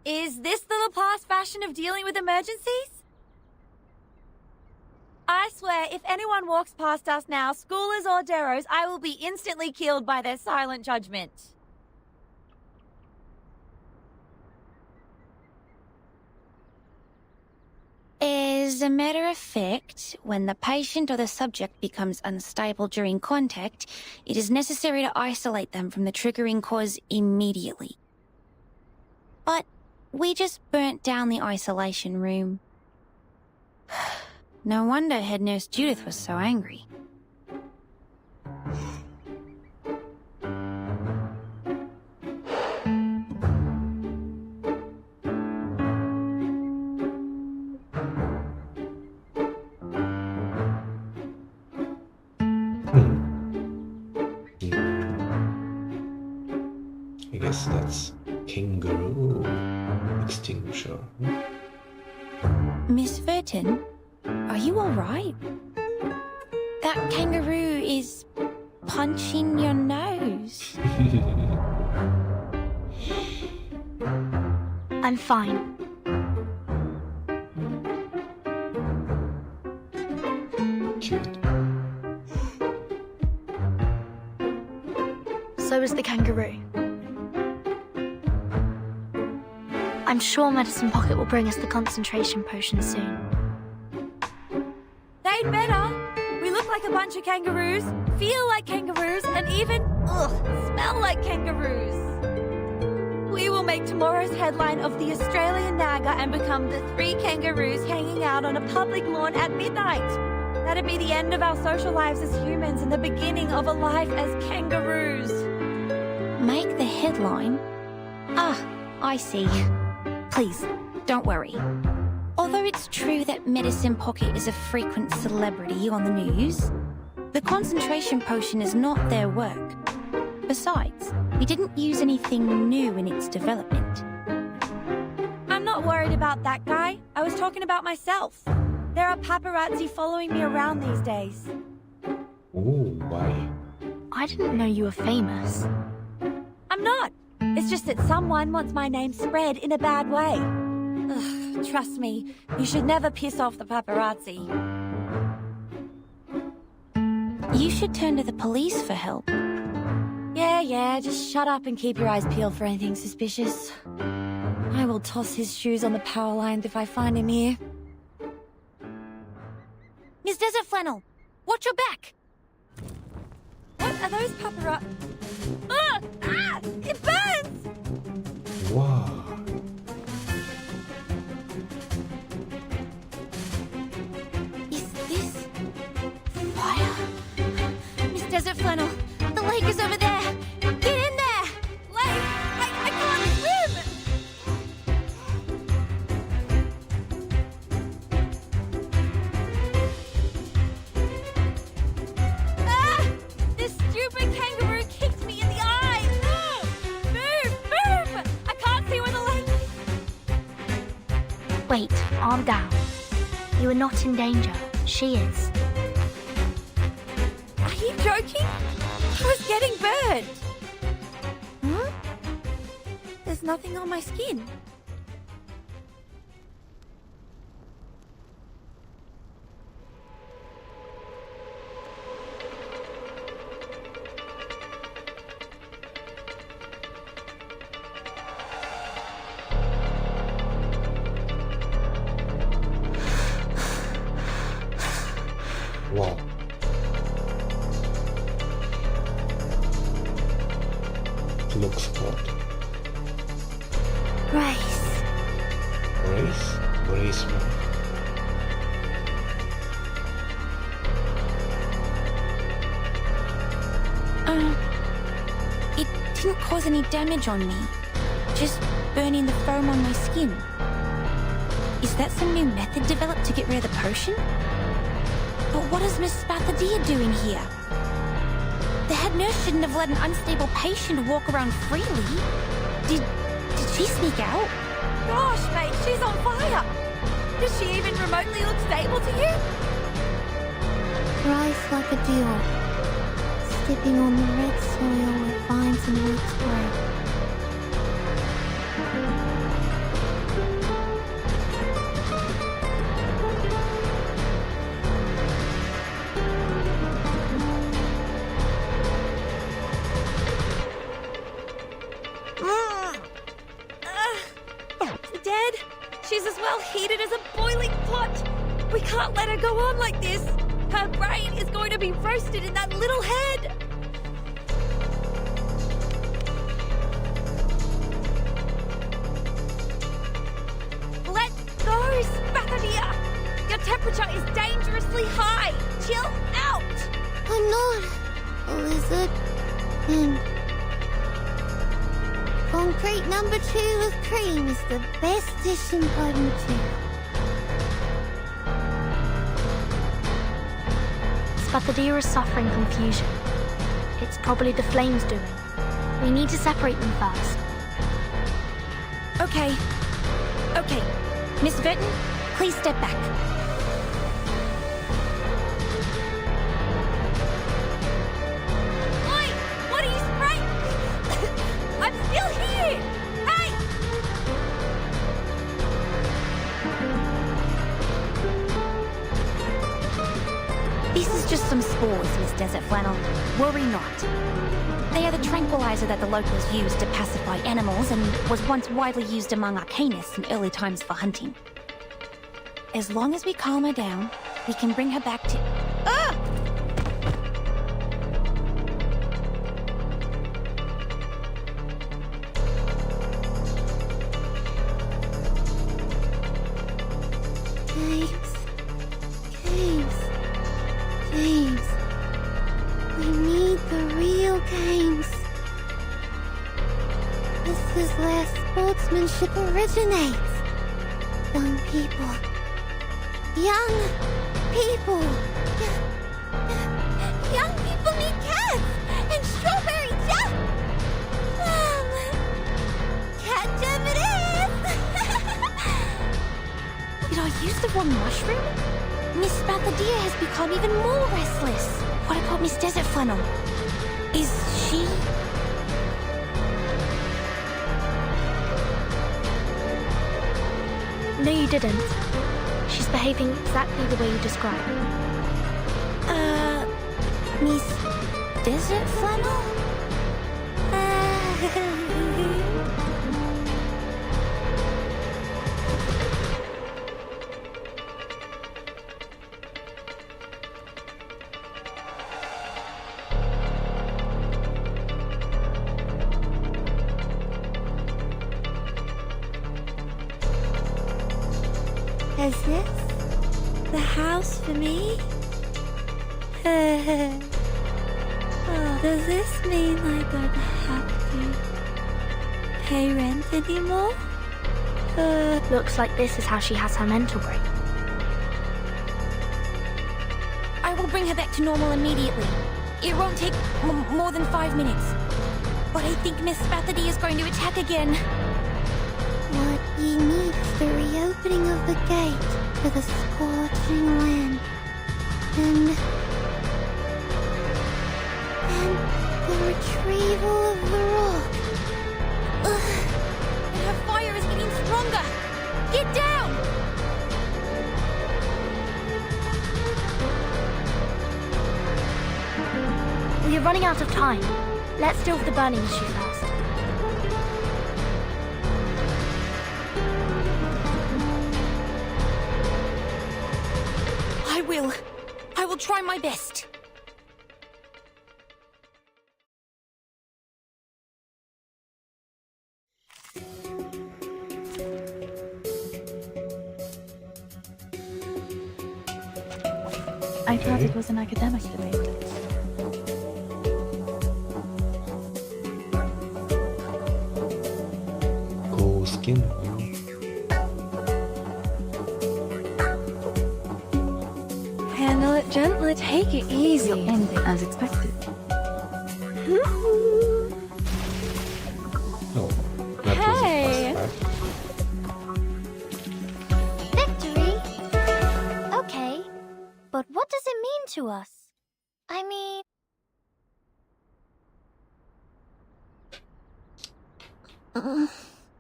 Is this the past fashion of dealing with emergencies? I swear, if anyone walks past us now, schoolers or deros, I will be instantly killed by their silent judgment. As a matter of fact, when the patient or the subject becomes unstable during contact, it is necessary to isolate them from the triggering cause immediately. But we just burnt down the isolation room. No wonder head nurse Judith was so angry. I guess that's kangaroo extinguisher. Miss Verton, are you alright? That kangaroo is punching your nose. I'm fine. Cute. So is the kangaroo. I'm sure Medicine Pocket will bring us the concentration potion soon. They'd better. We look like a bunch of kangaroos, feel like kangaroos, and even, smell like kangaroos. We will make tomorrow's headline of the Australian Naga and become the 3 kangaroos hanging out on a public lawn at midnight. That'd be the end of our social lives as humans and the beginning of a life as kangaroos. Make the headline? Ah, I see. Please, don't worry. Although it's true that Medicine Pocket is a frequent celebrity on the news, the concentration potion is not their work. Besides, we didn't use anything new in its development. I'm not worried about that guy. I was talking about myself. There are paparazzi following me around these days. Ooh, why? I didn't know you were famous. I'm not. It's just that someone wants my name spread in a bad way. Ugh, trust me, you should never piss off the paparazzi. You should turn to the police for help. Yeah, just shut up and keep your eyes peeled for anything suspicious. I will toss his shoes on the power lines if I find him here. Miss Desert Flannel, watch your back! What are those paparazzi? It burns! Wow. Is this fire? Miss Desert Flannel, the lake is over there! Get in there! Lake, I can't swim! This stupid kangaroo kicked me in the eye! Move! I can't see where the lake is. Wait, arm down. You are not in danger. She is. Are you joking? I was getting burned. Huh? There's nothing on my skin. Wow. Looks hot. Grace. Grace, man. It didn't cause any damage on me. Just burning the foam on my skin. Is that some new method developed to get rid of the potion? But what is Miss Spathadia doing here? The head nurse shouldn't have let an unstable patient walk around freely. Did she sneak out? Gosh, mate, she's on fire. Does she even remotely look stable to you? Rise like a deer, stepping on the red soil where vines and roots grow. She's as well heated as a boiling pot. We can't let her go on like this. Her brain is going to be roasted in that little head. Let go, Spathadia. Your temperature is dangerously high. Chill out. I'm not a lizard. And concrete number 2 with cream is the best dish in pod material. Spathadia is suffering confusion. It's probably the flames doing. We need to separate them first. Okay. Okay. Miss Burton, please step back. Oi! What are you spraying? I'm still here! Hey! This is just some spores, Miss Desert Flannel. Worry not. They are the tranquilizer that the locals use to pacify animals and was once widely used among Arcanists in early times for hunting. As long as we calm her down, we can bring her back to... Ah! James. We need the real games. This is where sportsmanship originates. Young people. Young people. Young people need cats and strawberry jam. Cat jam it is. Did I use the wrong mushroom? Miss Spathadia has become even more restless. What about Miss Desert Flannel? Is she... No, you didn't. She's behaving exactly the way you described. Miss Desert Flannel? Is this the house for me? Oh, does this mean I don't have to pay rent anymore? Looks like this is how she has her mental break. I will bring her back to normal immediately. It won't take more than 5 minutes. But I think Miss Spathadia is going to attack again. What ye need is the reopening of the gate to the scorching land. And the retrieval of the rock. And her fire is getting stronger. Get down! We are running out of time. Let's deal with the burning issue first. I will try my best. I thought it was an academic debate. Go skin. Handle it gently, take it easy. Ending as expected. Oh, that Hey! was a fast Victory? Okay, but what does it mean to us? I mean...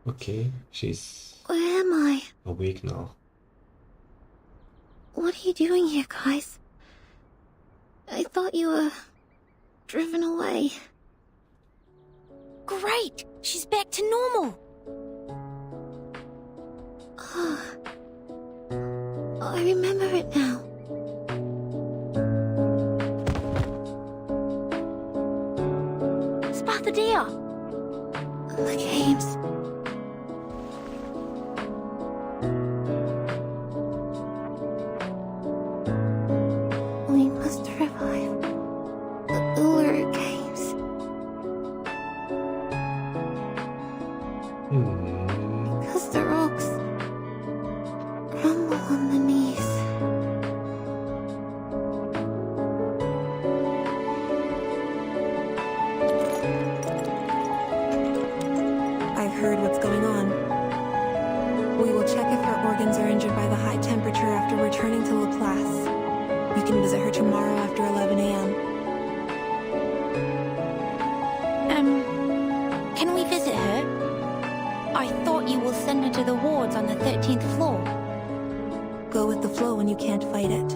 Okay, she's Where am I? awake now. What are you doing here, guys? I thought you were... driven away. Great! She's back to normal. Oh, over it now. Spot the deer. The games. We must revive the Uller games. Because the rocks rumble underneath. I've heard what's going on. We will check if her organs are injured by the high temperature after returning to Laplace. You can visit her tomorrow after 11 a.m. Can we visit her? I thought you will send her to the wards on the 13th floor. Go with the flow when you can't fight it.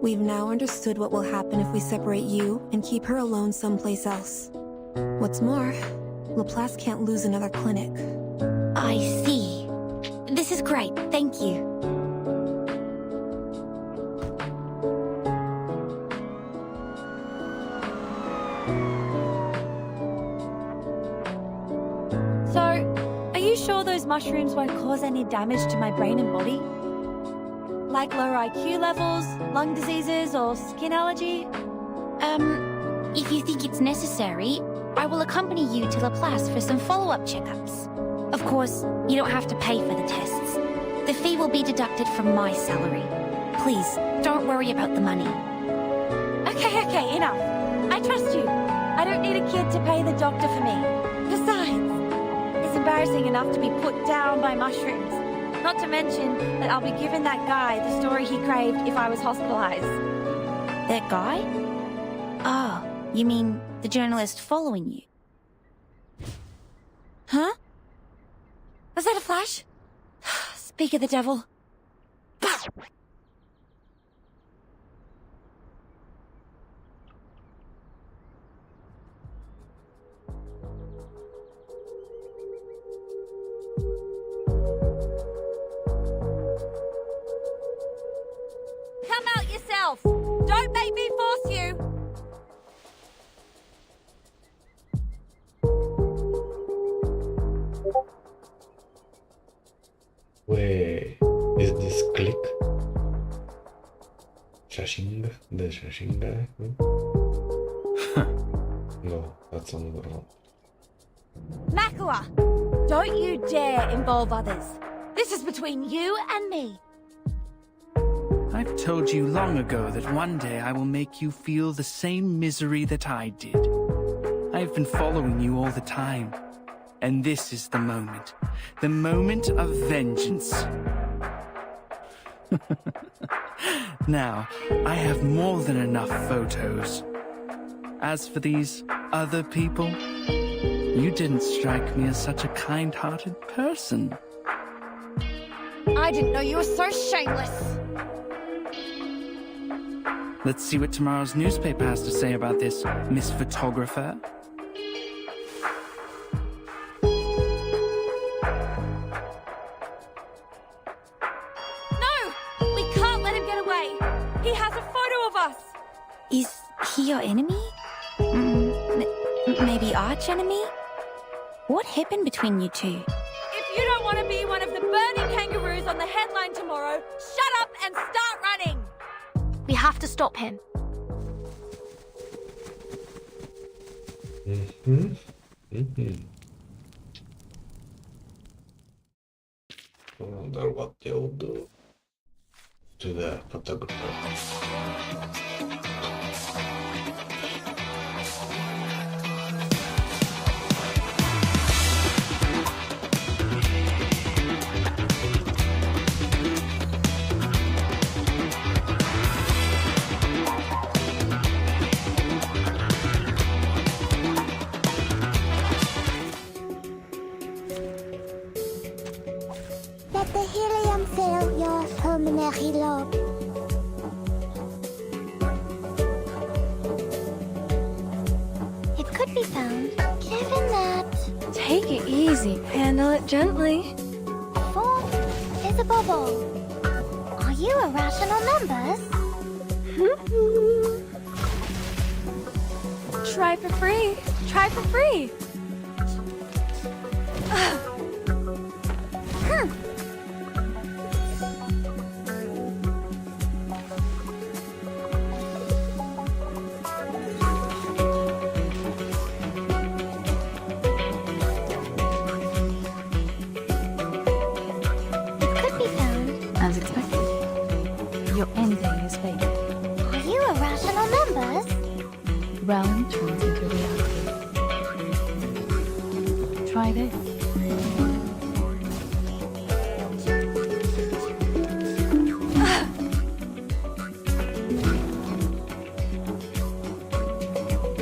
We've now understood what will happen if we separate you and keep her alone someplace else. What's more, Laplace can't lose another clinic. I see. This is great, thank you. So, are you sure those mushrooms won't cause any damage to my brain and body? Like lower IQ levels, lung diseases, or skin allergy? If you think it's necessary, I will accompany you to Laplace for some follow-up checkups. Of course, you don't have to pay for the tests. The fee will be deducted from my salary. Please, don't worry about the money. Okay, enough. I trust you. I don't need a kid to pay the doctor for me. Besides, it's embarrassing enough to be put down by mushrooms. Not to mention that I'll be giving that guy the story he craved if I was hospitalized. That guy? Oh, you mean the journalist following you? Huh? Was that a flash? Speak of the devil. Come out yourself! Don't make me force you! Wait, is this click? Shashinga? The Shashinga? No, that's another one. Makua! Don't you dare involve others. This is between you and me. I've told you long ago that one day I will make you feel the same misery that I did. I've been following you all the time. And this is the moment of vengeance. Now, I have more than enough photos. As for these other people, you didn't strike me as such a kind-hearted person. I didn't know you were so shameless. Let's see what tomorrow's newspaper has to say about this, Miss Photographer. He has a photo of us! Is he your enemy? Maybe arch enemy? What happened between you two? If you don't want to be one of the burning kangaroos on the headline tomorrow, shut up and start running! We have to stop him. I wonder what they'll do to the photographer. Let the helium fill your pulmonary lobe. It could be found, given that Take it easy. Handle it gently. form is a bubble. Are you you irrational numbers? Try for free. Try for free. It could be found. As expected. Your ending is fate. Are you irrational numbers? Realm turns into reality. Try this.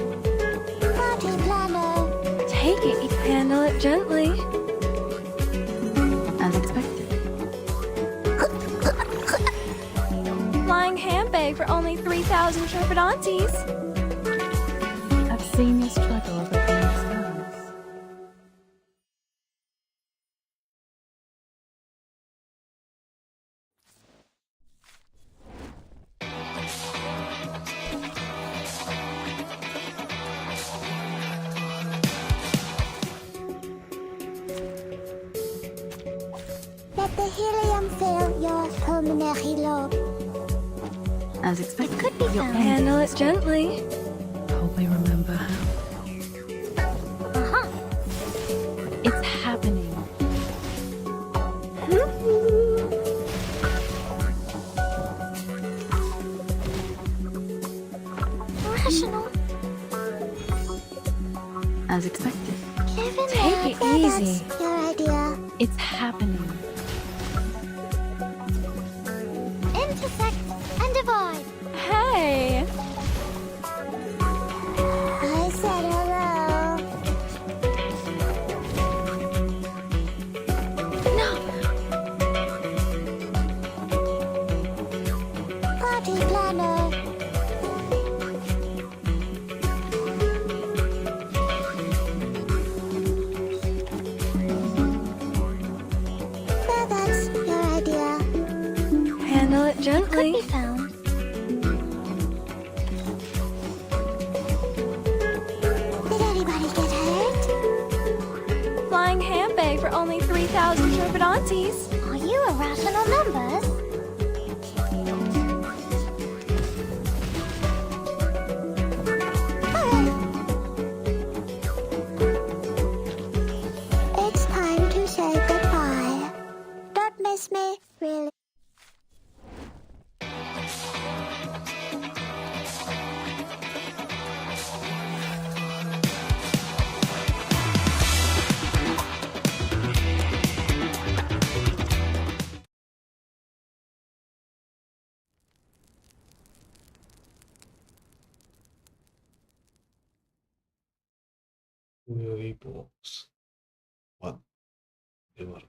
Party planner. Take it. Handle it gently. As expected. Flying handbag for only 3,000 Trepidantes. I've seen your struggle over things scars. Let the helium fill your pulmonary lobe. As expected. Could be Your found. ending Handle is it fate. gently. Hope I remember how. Uh-huh. It's happening. Rational. As expected. Given Take it that easy. That's your idea. It's happening. Intersect and divide. Hey. I said hello. Party planner. Well, that's your idea. Handle it Could gently. be found. Did anybody get hurt? Flying handbag for only 3,000 Trepidantes. Are you irrational numbers? It's time to say goodbye. Don't miss me, really. Really books. What? They were.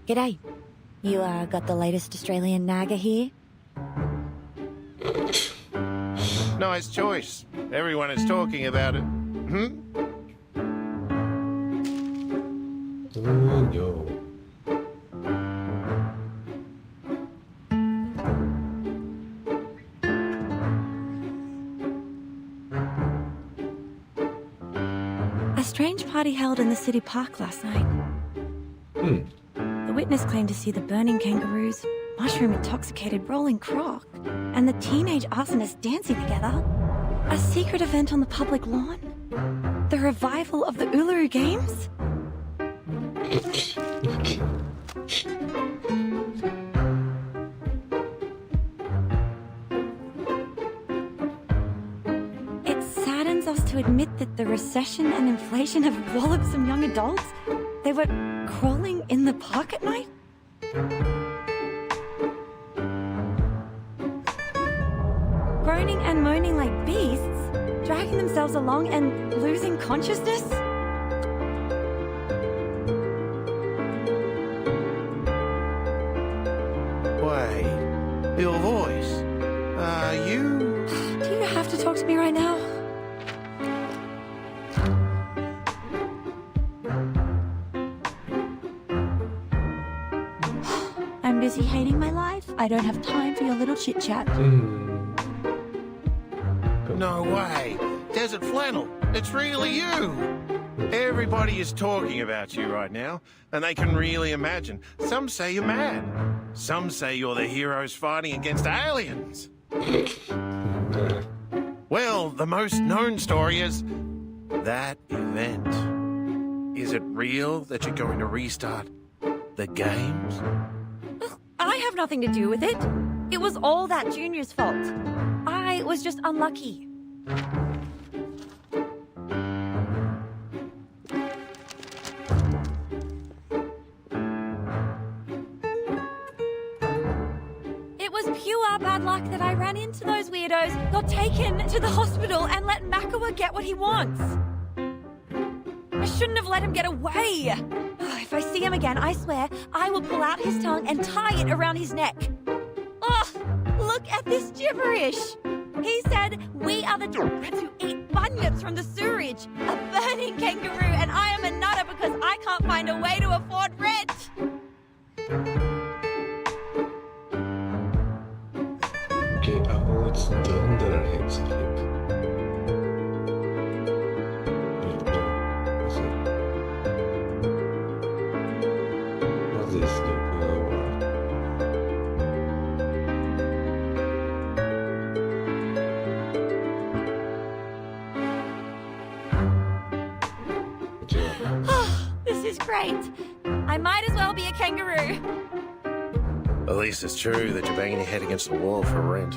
G'day. You got the latest Australian Naga here? Nice choice. Everyone is talking about it. Yo. A strange party held in the city park last night. The witness claimed to see the burning kangaroos, mushroom-intoxicated rolling croc, and the teenage arsonists dancing together. A secret event on the public lawn? The revival of the Uluru Games? It saddens us to admit that the recession and inflation have walloped some young adults. They were crawling in the park at night? Groaning and moaning like beasts, dragging themselves along and losing consciousness? Wait, your voice. You... Do you have to talk to me right now? I'm busy hating my life. I don't have time for your little chit-chat. No way. Desert Flannel, it's really you. Everybody is talking about you right now, and they can really imagine. Some say you're mad. Some say you're the heroes fighting against aliens. Well, the most known story is that event. Is it real that you're going to restart the games? I have nothing to do with it. It was all that Junior's fault. I was just unlucky. It was pure bad luck that I ran into those weirdos, got taken to the hospital, and let Makawa get what he wants. I shouldn't have let him get away. If I see him again, I swear, I will pull out his tongue and tie it around his neck. Oh, look at this gibberish. He said, we are the rats who eat bunyips from the sewerage, a burning kangaroo, and I am a nutter because I can't find a way to afford rent. Okay, it's done that are hits of him. What's this? This is great. I might as well be a kangaroo. At least it's true that you're banging your head against the wall for rent.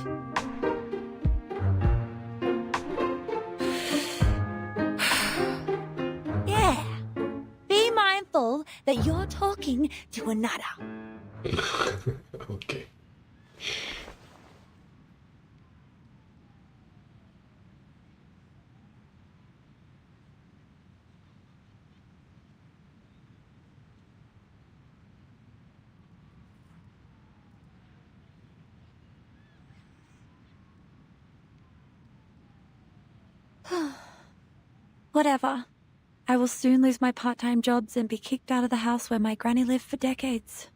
Yeah. Be mindful that you're talking to a nutter. Okay. Whatever. I will soon lose my part-time jobs and be kicked out of the house where my granny lived for decades.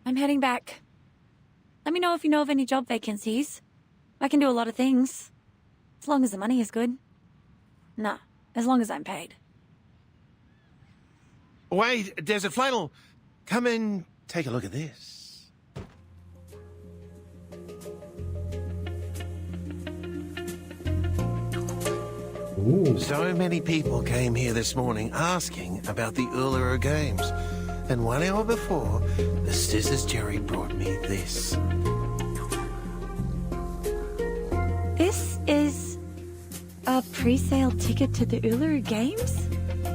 I'm heading back. Let me know if you know of any job vacancies. I can do a lot of things. As long as the money is good. Nah, as long as I'm paid. Wait, Desert Flannel, come and take a look at this. Ooh. So many people came here this morning asking about the Uluru Games. And 1 hour before, the Scissors Jerry brought me this. This is a pre-sale ticket to the Uluru Games?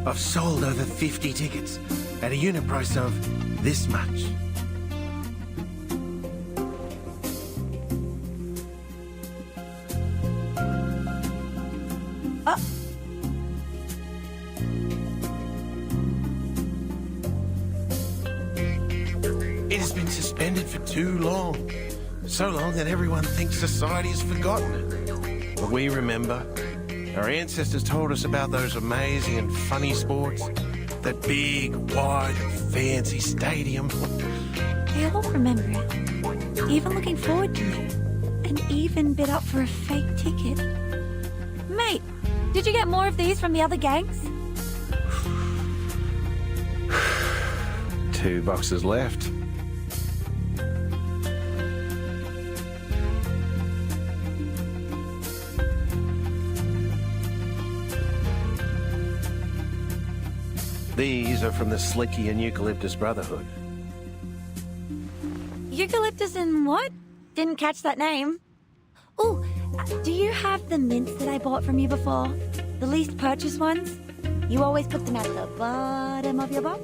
I've sold over 50 tickets at a unit price of this much. It has been suspended for too long. So long that everyone thinks society has forgotten it. But we remember. Our ancestors told us about those amazing and funny sports. That big, wide, fancy stadium. They all remember it. Even looking forward to it. And even bid up for a fake ticket. Mate, did you get more of these from the other gangs? 2 boxes left. These are from the Slicky and Eucalyptus Brotherhood. Eucalyptus and what? Didn't catch that name. Oh, do you have the mints that I bought from you before? The least purchased ones? You always put them at the bottom of your box?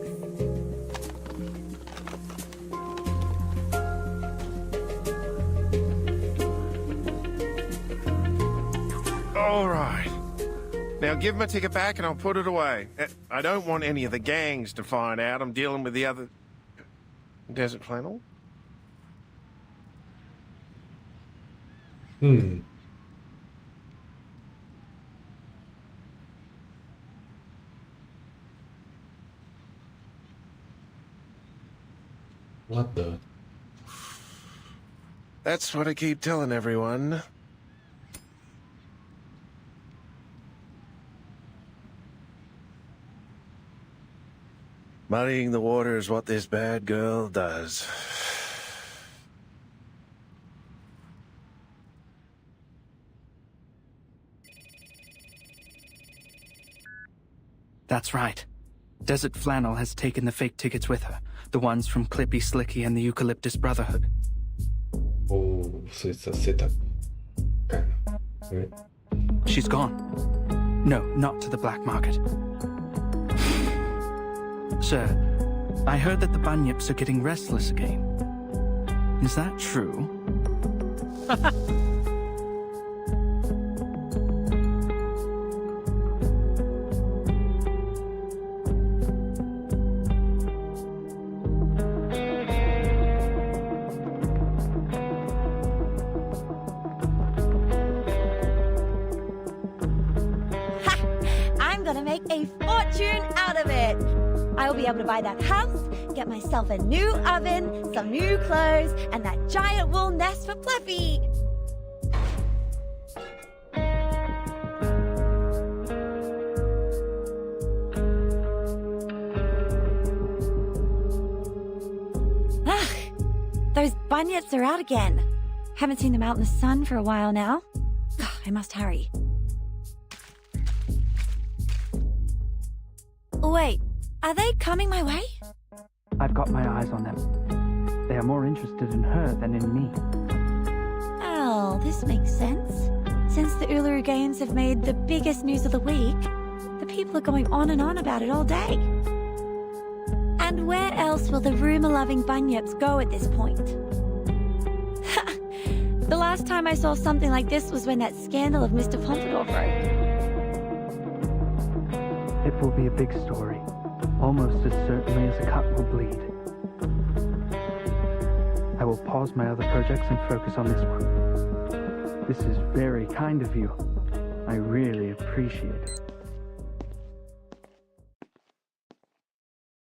All right. Now give my ticket back and I'll put it away. I don't want any of the gangs to find out I'm dealing with the other... Desert Flannel? What the? That's what I keep telling everyone. Muddying the water is what this bad girl does. That's right. Desert Flannel has taken the fake tickets with her. The ones from Clippy, Slicky, and the Eucalyptus Brotherhood. Oh, so it's a setup. Kind of. Right? She's gone. No, not to the black market. Sir, I heard that the bunyips are getting restless again. Is that true? I'm gonna make a fortune out of it. I will be able to buy that house, get myself a new oven, some new clothes, and that giant wool nest for Flippy. Those bunyips are out again. Haven't seen them out in the sun for a while now. I must hurry. Wait, are they coming my way? I've got my eyes on them. They are more interested in her than in me. Oh, this makes sense. Since the Uluru Games have made the biggest news of the week, the people are going on and on about it all day. And where else will the rumour-loving bunyips go at this point? The last time I saw something like this was when that scandal of Mr. Pompadour broke. It will be a big story, almost as certainly as a cut will bleed. I will pause my other projects and focus on this one. This is very kind of you. I really appreciate it.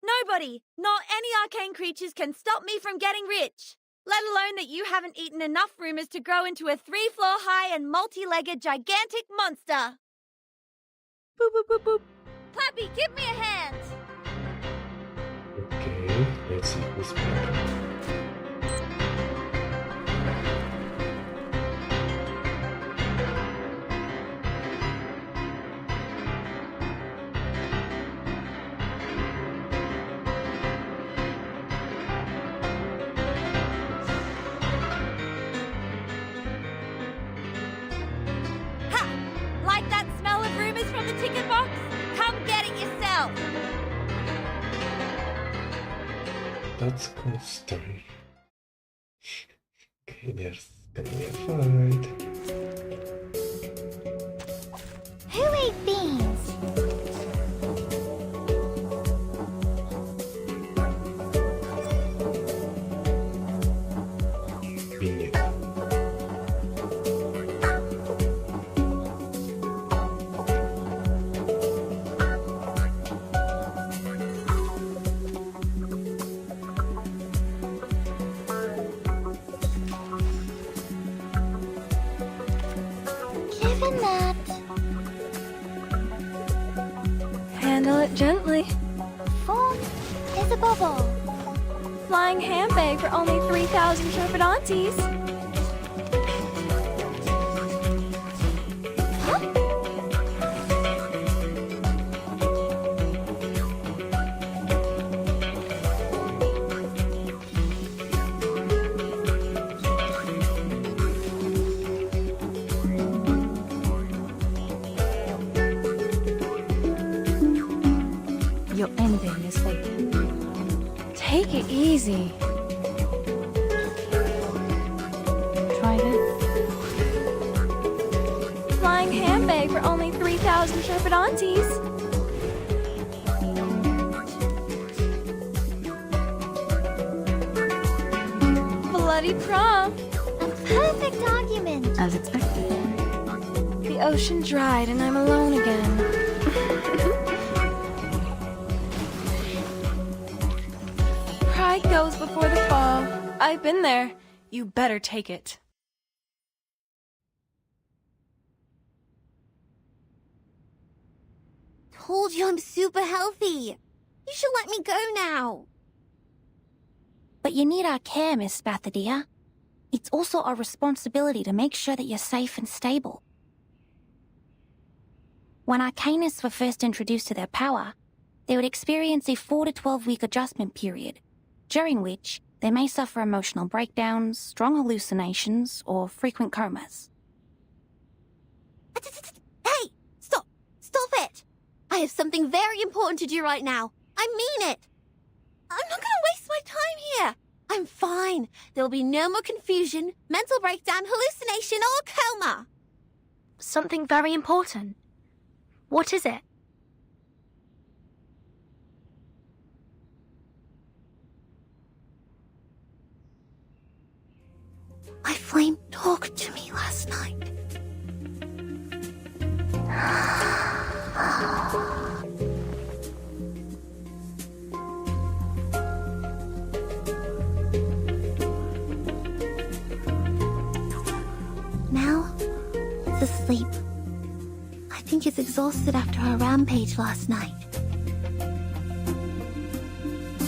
Nobody, not any arcane creatures, can stop me from getting rich. Let alone that you haven't eaten enough rumours to grow into a 3-floor high and multi-legged gigantic monster. Boop, boop, boop, boop. Clappy, give me a hand! Okay, let's see who's back. Ha! Like that smell of rumours from the ticket box? Come get it yourself! That's cool story. Okay, there's gonna be a fight. Who ate beans? Being Given that. Handle it gently. Form is a bubble. Flying handbag for only 3,000 turbidantes. You're ending this fate. Take it easy. Try this. Flying handbag for only 3,000 30,000 shepherd aunties. Bloody prom. A perfect argument. As expected. The ocean dried and I'm alone again. Pride goes before the fall. I've been there. You better take it. Told you I'm super healthy. You should let me go now. But you need our care, Miss Spatha, dear. It's also our responsibility to make sure that you're safe and stable. When Arcanists were first introduced to their power, they would experience a 4 to 12-week adjustment period, during which they may suffer emotional breakdowns, strong hallucinations, or frequent comas. Hey! Stop! Stop it! I have something very important to do right now. I mean it! I'm not gonna waste my time here. I'm fine. There'll be no more confusion, mental breakdown, hallucination, or coma. Something very important. What is it? My flame talked to me last night. Now, it's asleep. I think it's exhausted after our rampage last night.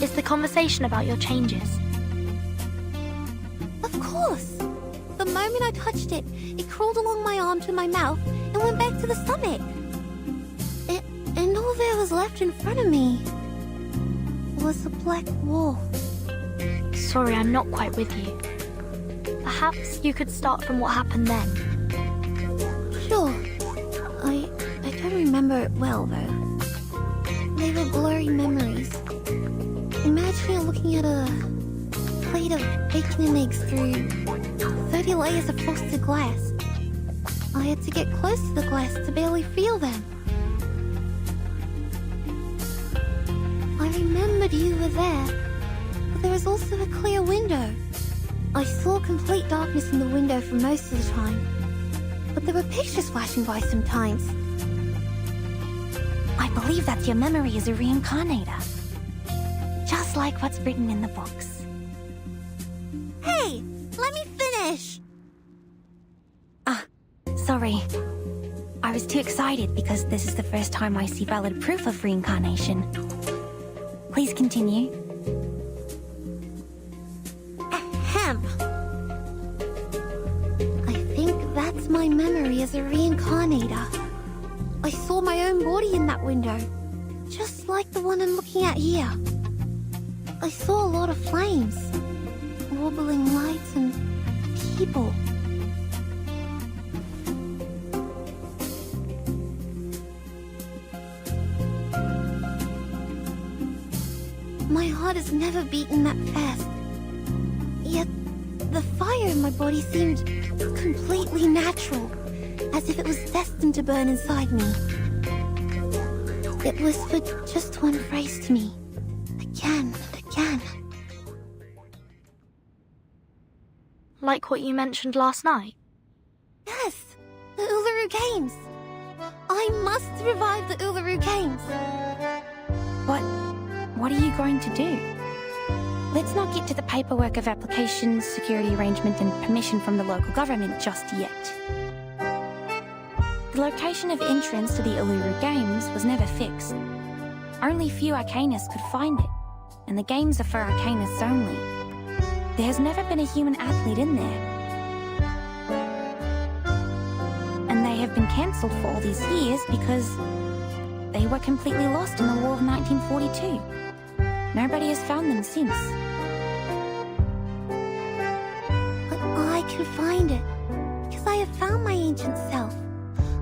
Is the conversation about your changes? Of course! The moment I touched it, it crawled along my arm to my mouth and went back to the stomach. And all there was left in front of me was a black wall. Sorry, I'm not quite with you. Perhaps you could start from what happened then. Sure. I don't remember it well, though. They were blurry memories. Imagine you're looking at a plate of bacon and eggs through 30 layers of frosted glass. I had to get close to the glass to barely feel them. I remembered you were there, but there was also a clear window. I saw complete darkness in the window for most of the time, but there were pictures flashing by sometimes. I believe that your memory is a reincarnator. Just like what's written in the books. Hey, let me finish! Sorry. I was too excited because this is the first time I see valid proof of reincarnation. Please continue. Ahem. I think that's my memory as a reincarnator. I saw my own body in that window, just like the one I'm looking at here. I saw a lot of flames, wobbling lights and people. My heart has never beaten that fast. Yet, the fire in my body seemed completely natural, as if it was destined to burn inside me. It whispered just one phrase to me, again and again. Like what you mentioned last night? Yes, the Uluru Games. I must revive the Uluru Games. What are you going to do? Let's not get to the paperwork of applications, security arrangement, and permission from the local government just yet. The location of entrance to the Uluru Games was never fixed. Only few Arcanists could find it, and the games are for Arcanists only. There has never been a human athlete in there. And they have been cancelled for all these years because they were completely lost in the war of 1942. Nobody has found them since. But I can find it, because I have found my ancient self.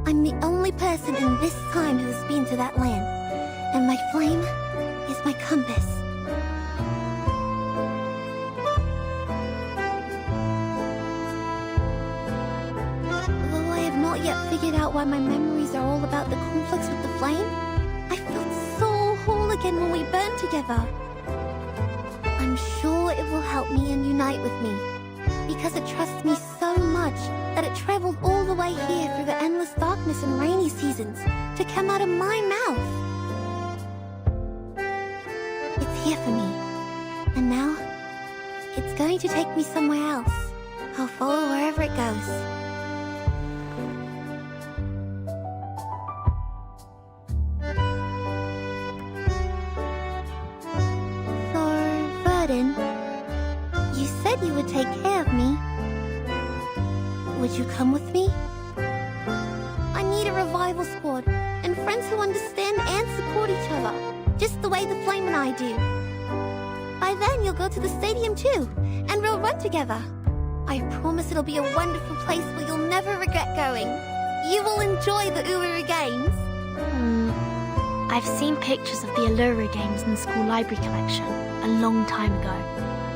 I'm the only person in this time who has been to that land, and my flame is my compass. Though I have not yet figured figured out why my memories are all about the conflicts with the flame, I felt so whole again when we burned together. I'm sure it will help me and unite with me, because it trusts me so much that it traveled all the way here through the endless darkness and rainy seasons to come out of my mouth. It's here for me, and now it's going to take me somewhere else. I'll follow wherever it goes. You said you would take care of me. Would you come with me? I need a revival squad, and friends who understand and support each other, just the way the Flame and I do. By then you'll go to the stadium too, and we'll run together. I promise it'll be a wonderful place where you'll never regret going. You will enjoy the Uluru Games. I've seen pictures of the Uluru Games in the school library collection a long time ago.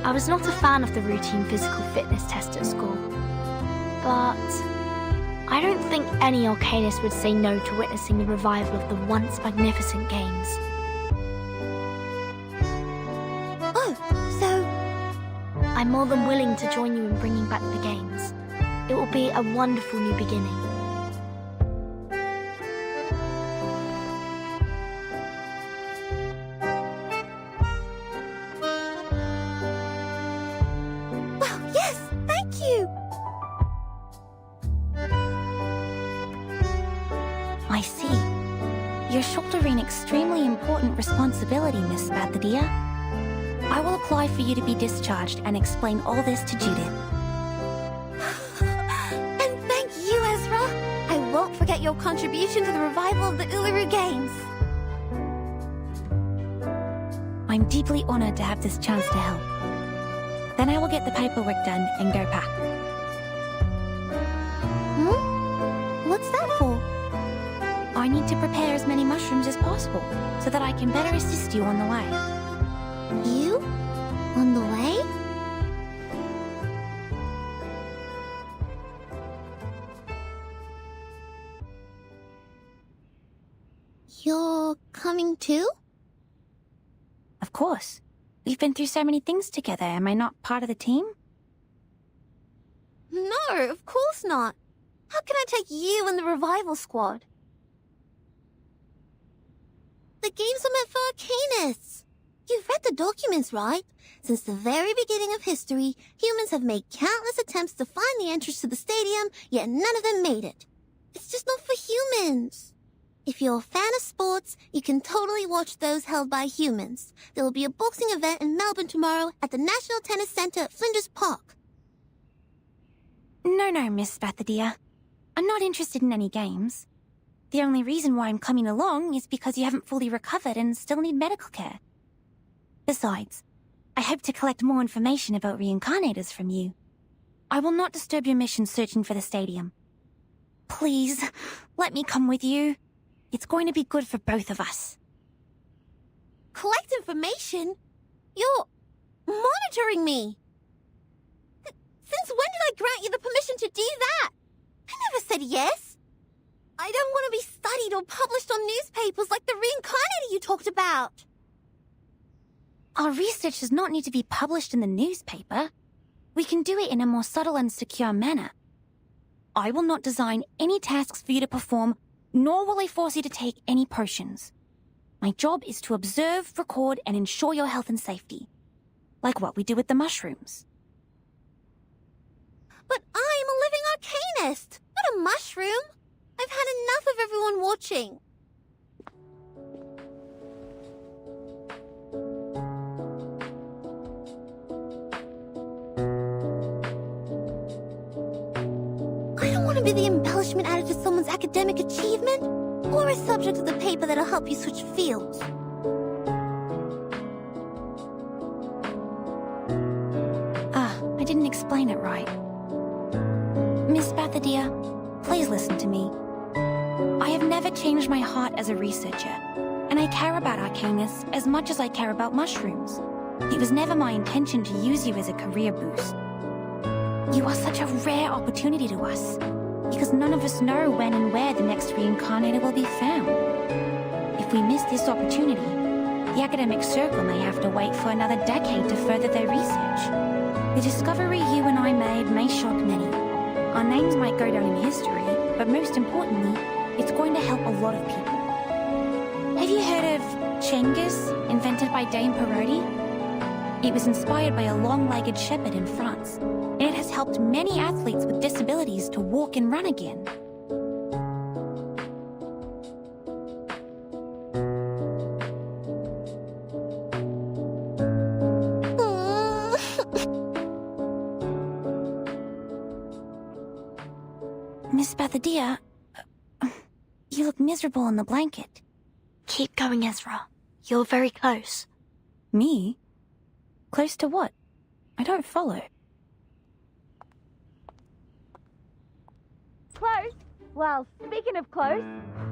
I was not a fan of the routine physical fitness test at school. But I don't think any Arcanist would say no to witnessing the revival of the once magnificent games. Oh, so... I'm more than willing to join you in bringing back the games. It will be a wonderful new beginning. I see. You're shouldering extremely important responsibility, Miss Bathadia. I will apply for you to be discharged and explain all this to Judith. And thank you, Ezra. I won't forget your contribution to the revival of the Uluru Games. I'm deeply honored to have this chance to help. Then I will get the paperwork done and go back. What's that for? I need to prepare as many mushrooms as possible so that I can better assist you on the way. You? On the way? You're coming too? Of course. We've been through so many things together. Am I not part of the team? No, of course not. How can I take you and the revival squad? The games are meant for Arcanists. You've read the documents, right? Since the very beginning of history, humans have made countless attempts to find the entrance to the stadium, yet none of them made it. It's just not for humans. If you're a fan of sports, you can totally watch those held by humans. There will be a boxing event in Melbourne tomorrow at the National Tennis Centre at Flinders Park. No, Miss Bathadia. I'm not interested in any games. The only reason why I'm coming along is because you haven't fully recovered and still need medical care. Besides, I hope to collect more information about reincarnators from you. I will not disturb your mission searching for the stadium. Please, let me come with you. It's going to be good for both of us. Collect information? You're monitoring me. Since when did I grant you the permission to do that? I never said yes. I don't want to be studied or published on newspapers like the reincarnator you talked about. Our research does not need to be published in the newspaper. We can do it in a more subtle and secure manner. I will not design any tasks for you to perform, nor will I force you to take any potions. My job is to observe, record, and ensure your health and safety. Like what we do with the mushrooms. But I'm a living Arcanist, not a mushroom. I've had enough of everyone watching. I don't want to be the embellishment added to someone's academic achievement, or a subject of the paper that'll help you switch fields. I didn't explain it right. Miss Bathadia, please listen to me. I have never changed my heart as a researcher, and I care about Arcanists as much as I care about mushrooms. It was never my intention to use you as a career boost. You are such a rare opportunity to us. because none of us know when and where the next reincarnator will be found. If we miss this opportunity, the academic circle may have to wait for another decade to further their research. The discovery you and I made may shock many. Our names might go down in history, but most importantly, it's going to help a lot of people. Have you heard of Chengiz, invented by Dame Parodi? It was inspired by a long-legged shepherd in France, and it has helped many athletes with disabilities to walk and run again. Miss Bathadia, you look miserable in the blanket. Keep going, Ezra. You're very close. Me? Close to what? I don't follow. Close? Well, speaking of close,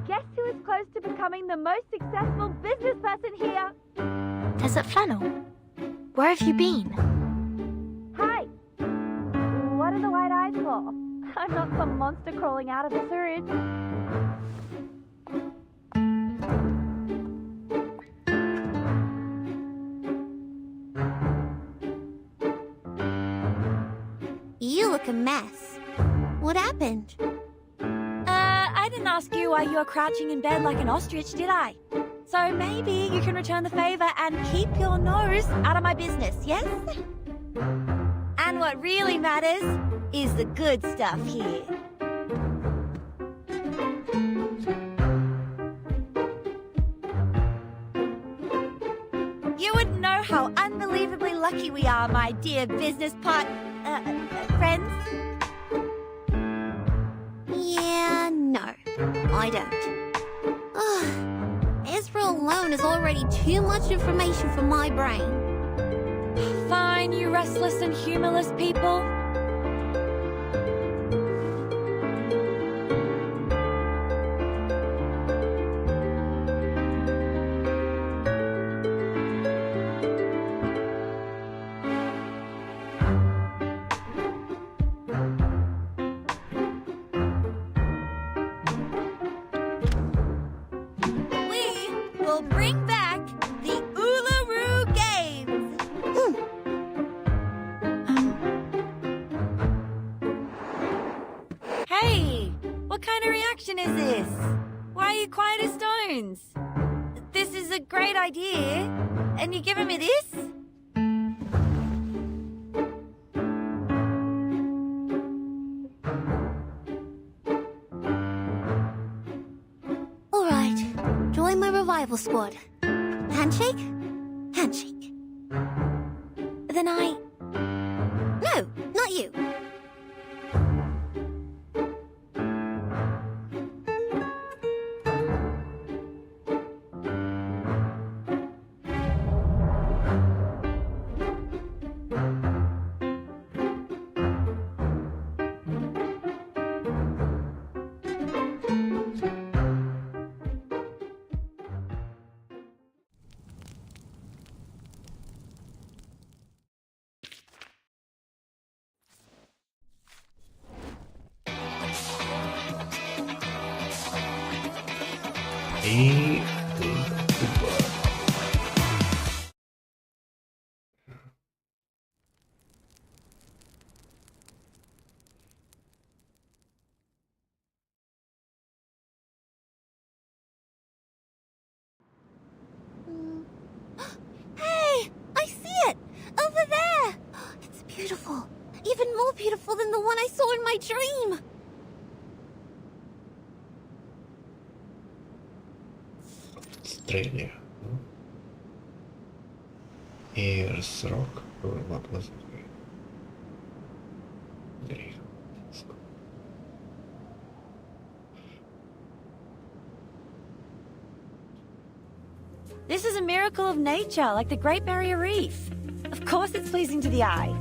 guess who is close to becoming the most successful business person here? Desert Flannel, where have you been? Hi. What are the white eyes for? I'm not some monster crawling out of the sewage. You look a mess. What happened? I didn't ask you why you were crouching in bed like an ostrich, did I? So maybe you can return the favor and keep your nose out of my business, yes? And what really matters is the good stuff here. You wouldn't know how unbelievably lucky we are, my dear business friends. Yeah, no, I don't. Ugh, Ezra alone is already too much information for my brain. Fine, you restless and humorless people. We'll bring back the Uluru Games. Hey, what kind of reaction is this? Why are you quiet as stones? This is a great idea, and you're giving me this? All right, join my revival squad. Handshake? Handshake. Then No, not you. Y... Hey, I see it! Over there! It's beautiful. Even more beautiful than the one I saw in my dream. Australia. No? Ayers Rock, or what was it? This is a miracle of nature, like the Great Barrier Reef. Of course it's pleasing to the eye.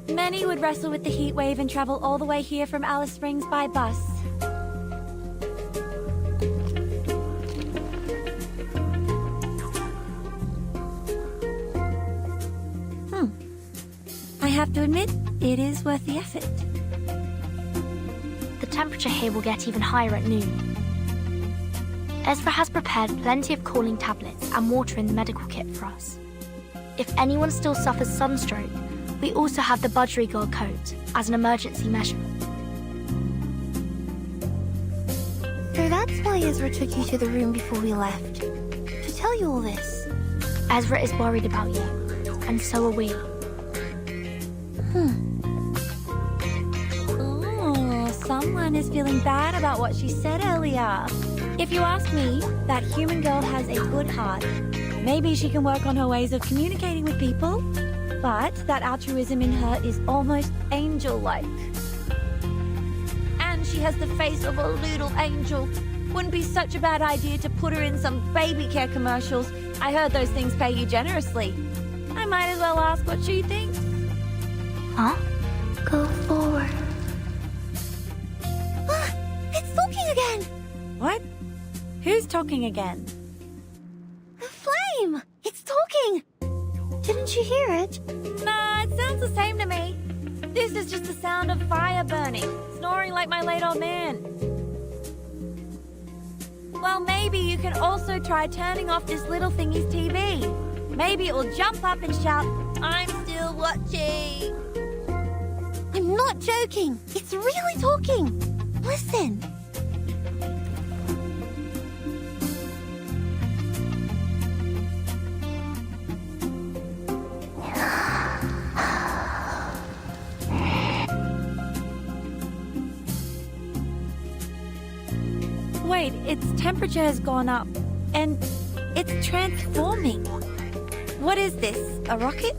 Many would wrestle with the heat wave and travel all the way here from Alice Springs by bus. I have to admit, it is worth the effort. temperature here will get even higher at noon. Ezra has prepared plenty of cooling tablets and water in the medical kit for us. If anyone still suffers sunstroke, we also have the budgerigar coat as an emergency measure. So that's why Ezra took you to the room before we left. To tell you all this. Ezra is worried about you, and so are we. Oh, someone is feeling bad about what she said earlier. If you ask me, that human girl has a good heart. Maybe she can work on her ways of communicating with people, but that altruism in her is almost angel-like. And she has the face of a little angel. Wouldn't be such a bad idea to put her in some baby care commercials. I heard those things pay you generously. I might as well ask what she thinks. Huh? Go forward. Ah, it's talking again! What? Who's talking again? The flame! It's talking! Didn't you hear it? Nah, it sounds the same to me. This is just the sound of fire burning, snoring like my late old man. Well, maybe you can also try turning off this little thingy's TV. Maybe it will jump up and shout, "I'm still watching." I'm not joking. It's really talking. Listen. Wait, its temperature has gone up, and it's transforming. What is this, a rocket?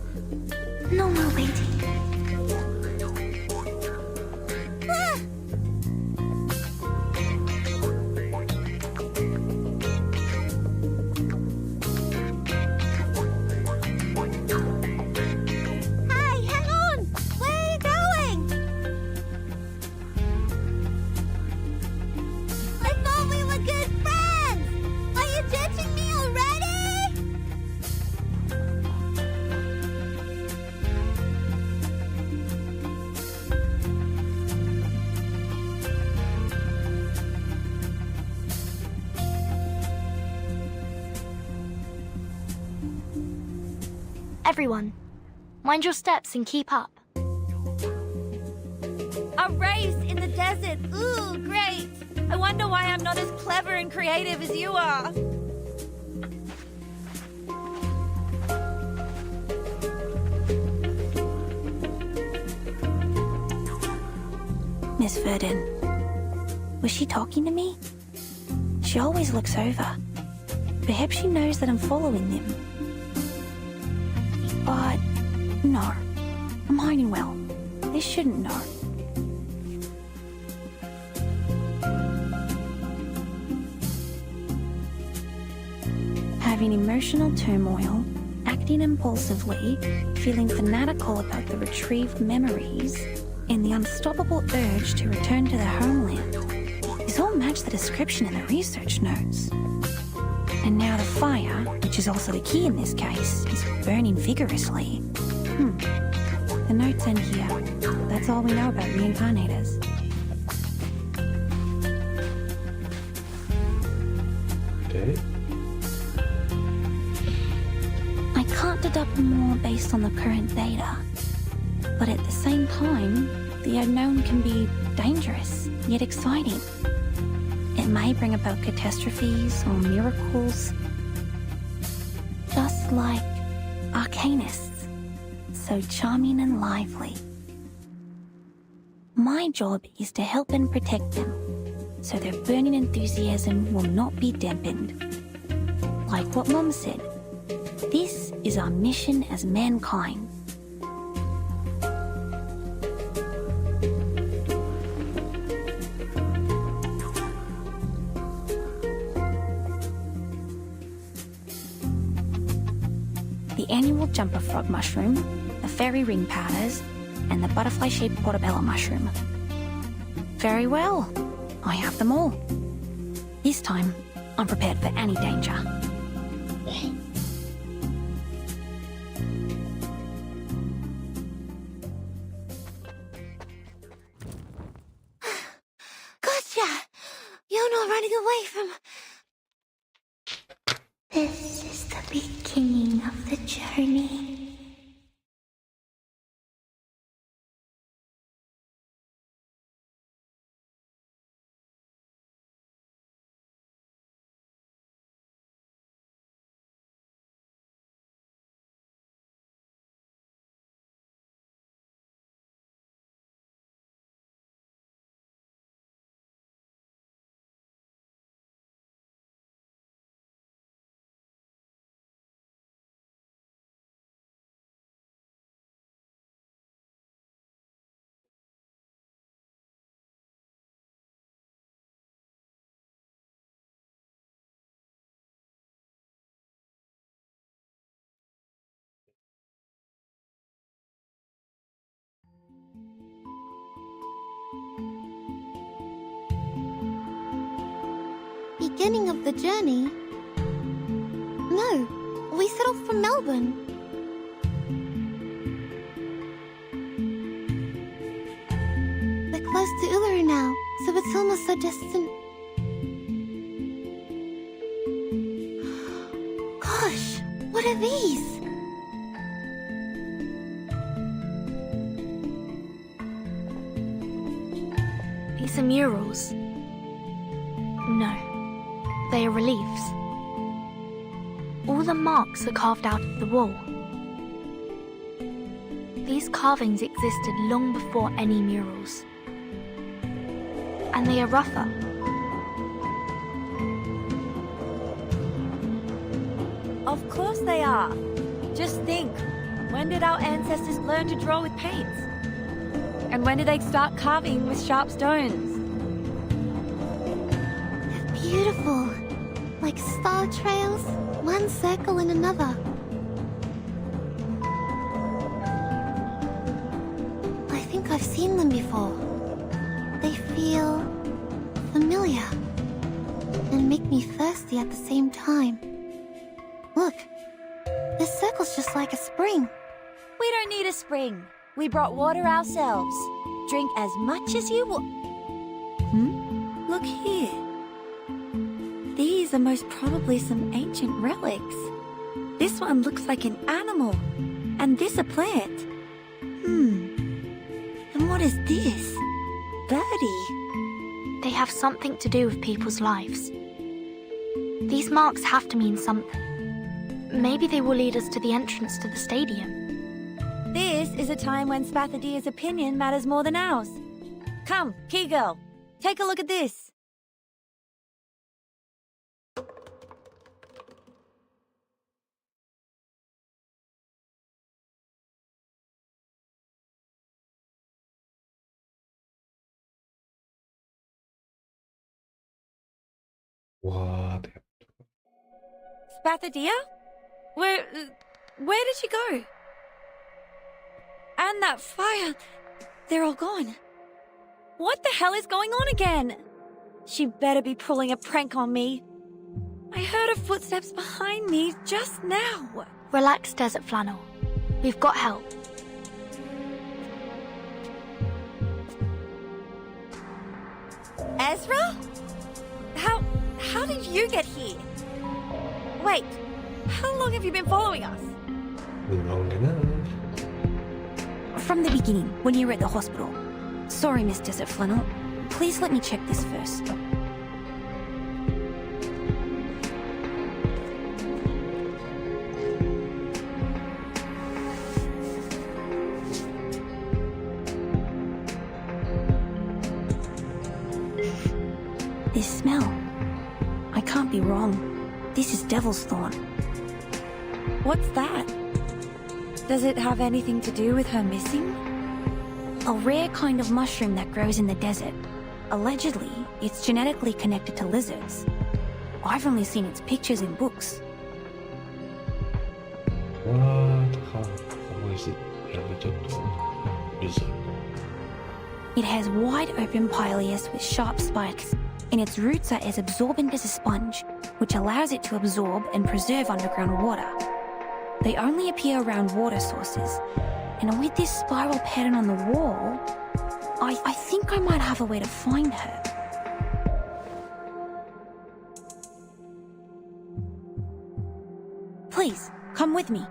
No more waiting. Ah! Hey, hang on! Where are you going? I thought we were good friends! Are you judging me already? Everyone, mind your steps and keep up. A race in the desert. Ooh, great. I wonder why I'm not as clever and creative as you are. Miss Verdon, was she talking to me? She always looks over. Perhaps she knows that I'm following them. But no, I'm hiding well. They shouldn't know. Having emotional turmoil, acting impulsively, feeling fanatical about the retrieved memories, and the unstoppable urge to return to the homeland is all match the description in the research notes. And now the fire, which is also the key in this case, is burning vigorously. The notes end here. That's all we know about reincarnators. Okay. I can't deduct more based on the current data. But at the same time, the unknown can be dangerous, yet exciting. It may bring about catastrophes or miracles, just like arcanists, so charming and lively. My job is to help and protect them, so their burning enthusiasm will not be dampened. Like what Mom said, this is our mission as mankind. The annual jumper frog mushroom, the fairy ring powders, and the butterfly-shaped portobello mushroom. Very well, I have them all. This time, I'm prepared for any danger. beginning of the journey. No, we set off from Melbourne. We're close to Uluru now, so it's almost a distant... Gosh, what are these? These are murals. No, they are reliefs. All the marks are carved out of the wall. These carvings existed long before any murals. And they are rougher. Of course they are. Just think, when did our ancestors learn to draw with paints? And when did they start carving with sharp stones? They're beautiful. Like star trails, one circle in another. I think I've seen them before. They feel familiar and make me thirsty at the same time. Look, this circle's just like a spring. We don't need a spring. We brought water ourselves. Drink as much as you want. Look here. These are most probably some ancient relics. This one looks like an animal, and this a plant. And what is this? Birdie. They have something to do with people's lives. These marks have to mean something. Maybe they will lead us to the entrance to the stadium. This is a time when Spathadia's opinion matters more than ours. Come, Key Girl, take a look at this. What? Spathadia? Where did she go? And that fire, they're all gone. What the hell is going on again? She better be pulling a prank on me. I heard her footsteps behind me just now. Relax, Desert Flannel. We've got help. Ezra? How did you get here? Wait, how long have you been following us? Long enough. From the beginning, when you were at the hospital. Sorry, Miss Desert Flannel. Please let me check this first. This smell. I can't be wrong. This is Devil's Thorn. What's that? Does it have anything to do with her missing? A rare kind of mushroom that grows in the desert. Allegedly, it's genetically connected to lizards. I've only seen its pictures in books. What? How is it related to lizard? It has wide open pileus with sharp spikes, and its roots are as absorbent as a sponge, which allows it to absorb and preserve underground water. They only appear around water sources, and with this spiral pattern on the wall, I think I might have a way to find her. Please, come with me.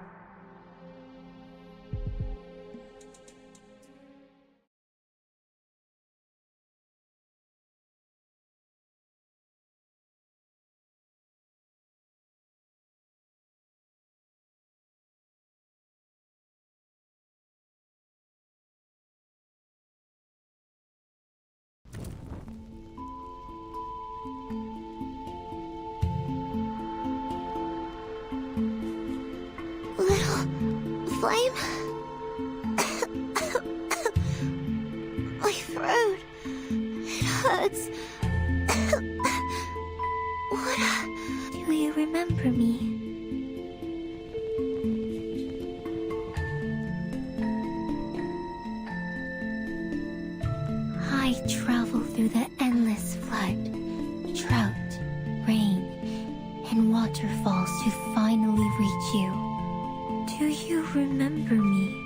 Flame? My throat. It hurts. What? Do you remember me? I travel through the endless flood, drought, rain, waterfalls to finally reach you. Do you remember me?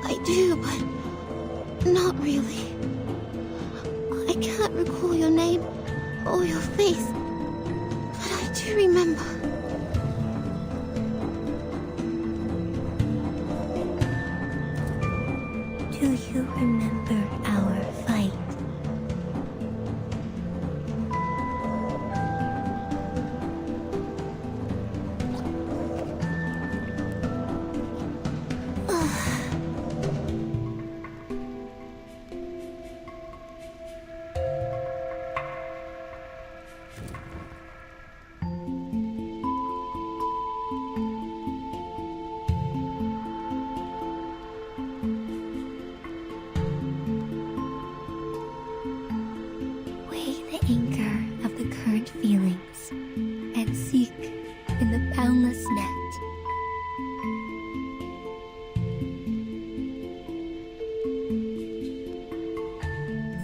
I do, but not really. I can't recall your name or your face, but I do remember. Do you remember our fight? Weigh the anchor of the current feelings and seek in the boundless net.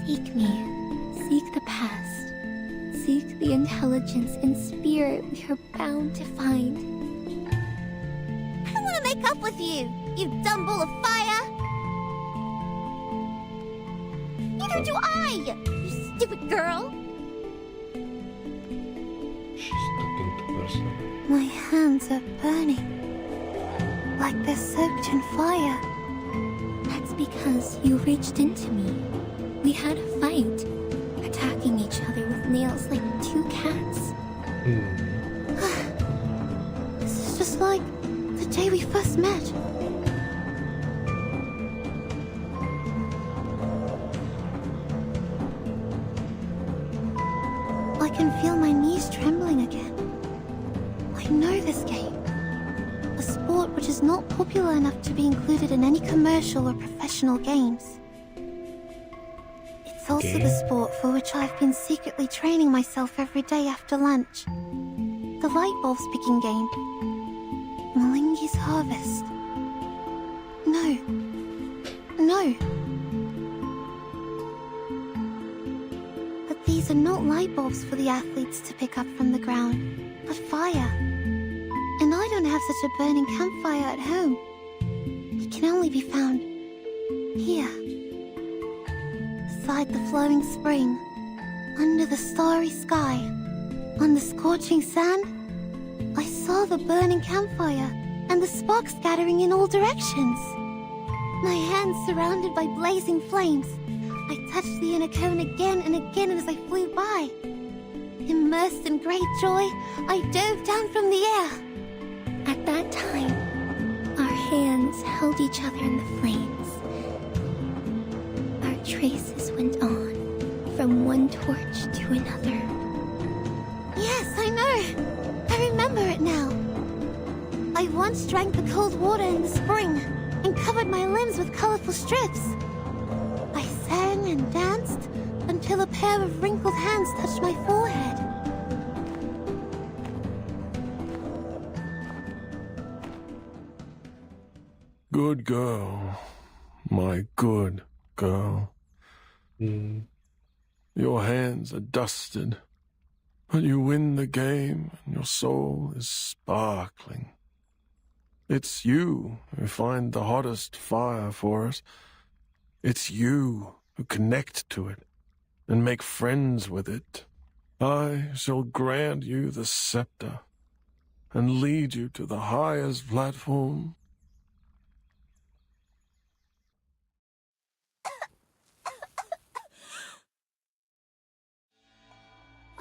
Seek me, seek the past, seek the intelligence and spirit we are bound to find. I want to make up with you, you dumb ball of fire! Neither do I, you stupid girl! She's talking to herself. My hands are burning, like they're soaked in fire. That's because you reached into me. We had a fight, attacking each other with nails like two cats. This is just like the day we first met. I can feel my knees trembling again. I know this game. A sport which is not popular enough to be included in any commercial or professional games. It's also the sport for which I've been secretly training myself every day after lunch. The light bulb picking game. Malingi's Harvest. No. But these are not light bulbs for the athletes to pick up from the ground, but fire. And I don't have such a burning campfire at home. It can only be found here. Beside the flowing spring, under the starry sky, on the scorching sand, I saw the burning campfire and the sparks scattering in all directions. My hands surrounded by blazing flames, I touched the inner cone again and again as I flew by. Immersed in great joy, I dove down from the air. At that time, our hands held each other in the flames. Our traces went on, from one torch to another. Yes, I know. I remember it now. I once drank the cold water in the spring and covered my limbs with colorful strips. I sang and danced until a pair of wrinkled hands touched my forehead. Good girl. My good girl. Your hands are dusted, but you win the game and your soul is sparkling. It's you who find the hottest fire for us. It's you who connect to it and make friends with it. I shall grant you the scepter and lead you to the highest platform.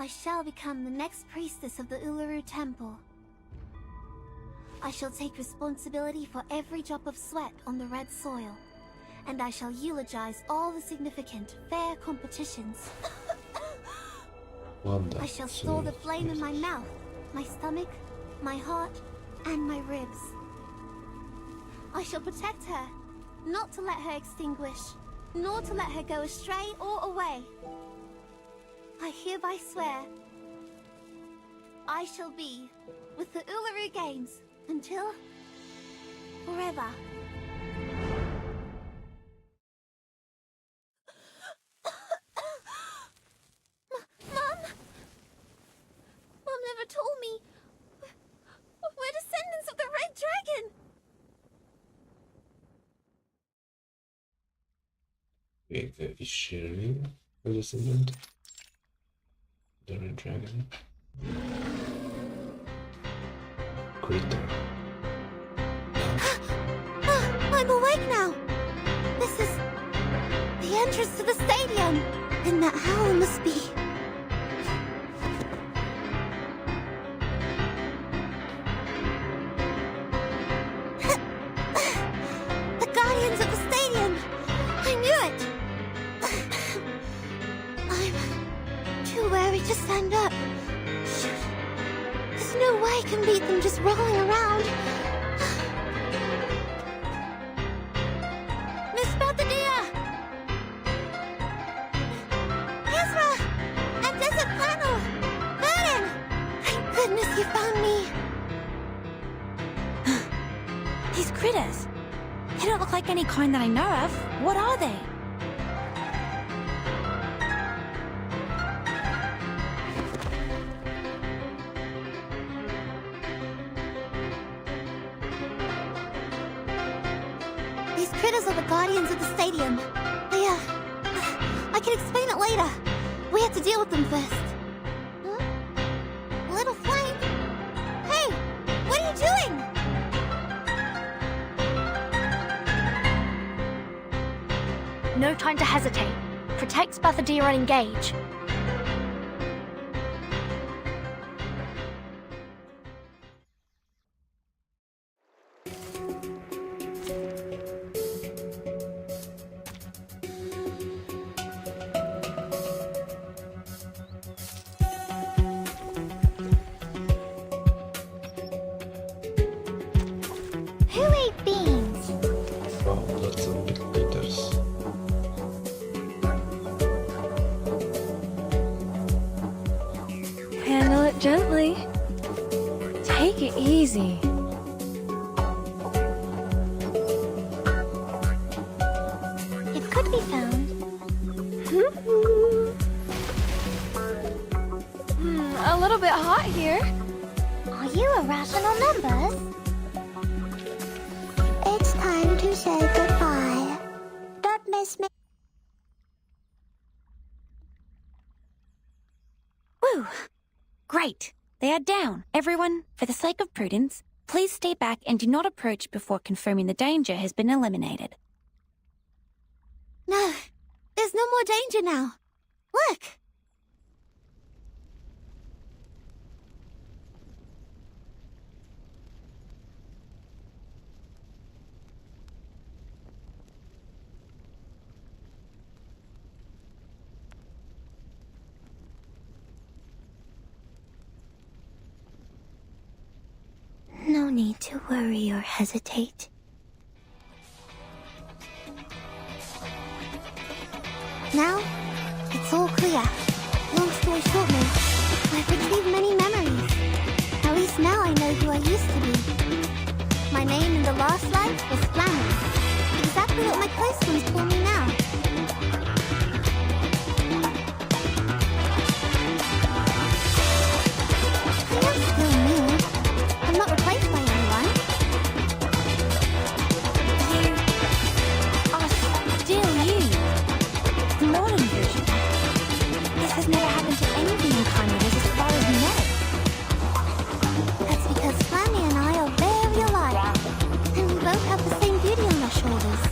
I shall become the next priestess of the Uluru Temple. I shall take responsibility for every drop of sweat on the red soil, and I shall eulogize all the significant, fair competitions. I shall store the flame in my mouth, my stomach, my heart, and my ribs. I shall protect her, not to let her extinguish, nor to let her go astray or away. I hereby swear, I shall be with the Uluru Games until forever. iş yeri odasından The Red Dragon Critter. I'm awake now. This is the entrance to the stadium. And that howl must be... the guardians of the stadium. I knew it. I'm too wary to stand up. Shoot. There's no way I can beat them just rolling around. Miss Balthadia! Ezra! And Desert Flannel! Vernon! Thank goodness you found me. These critters. They don't look like any kind that I know of. What are they? These critters are the guardians of the stadium. They, I can explain it later. We have to deal with them first. Huh? Little Flame? Hey! What are you doing? No time to hesitate. Protect Balthadia and engage. Who ate beans? Wow, lots of big critters. Handle it gently. Take it easy. It could be found. A little bit hot here. Are you irrational numbers? It's time to say goodbye. Don't miss me. Woo! Great. They are down. Everyone, for the sake of prudence, please stay back and do not approach before confirming the danger has been eliminated. No, there's no more danger now. Look! No need to worry or hesitate. Now, it's all clear. Long story short, Miss, I've retrieved many memories. At least now I know who I used to be. My name in the last life was Flammy. Exactly what my close ones call me now. I am still me. I'm not replaced by anyone. You are still you. The modern version. This has never happened to any humankind as far as we know. That's because Flammy and I are very alike. And we both have the same beauty on our shoulders.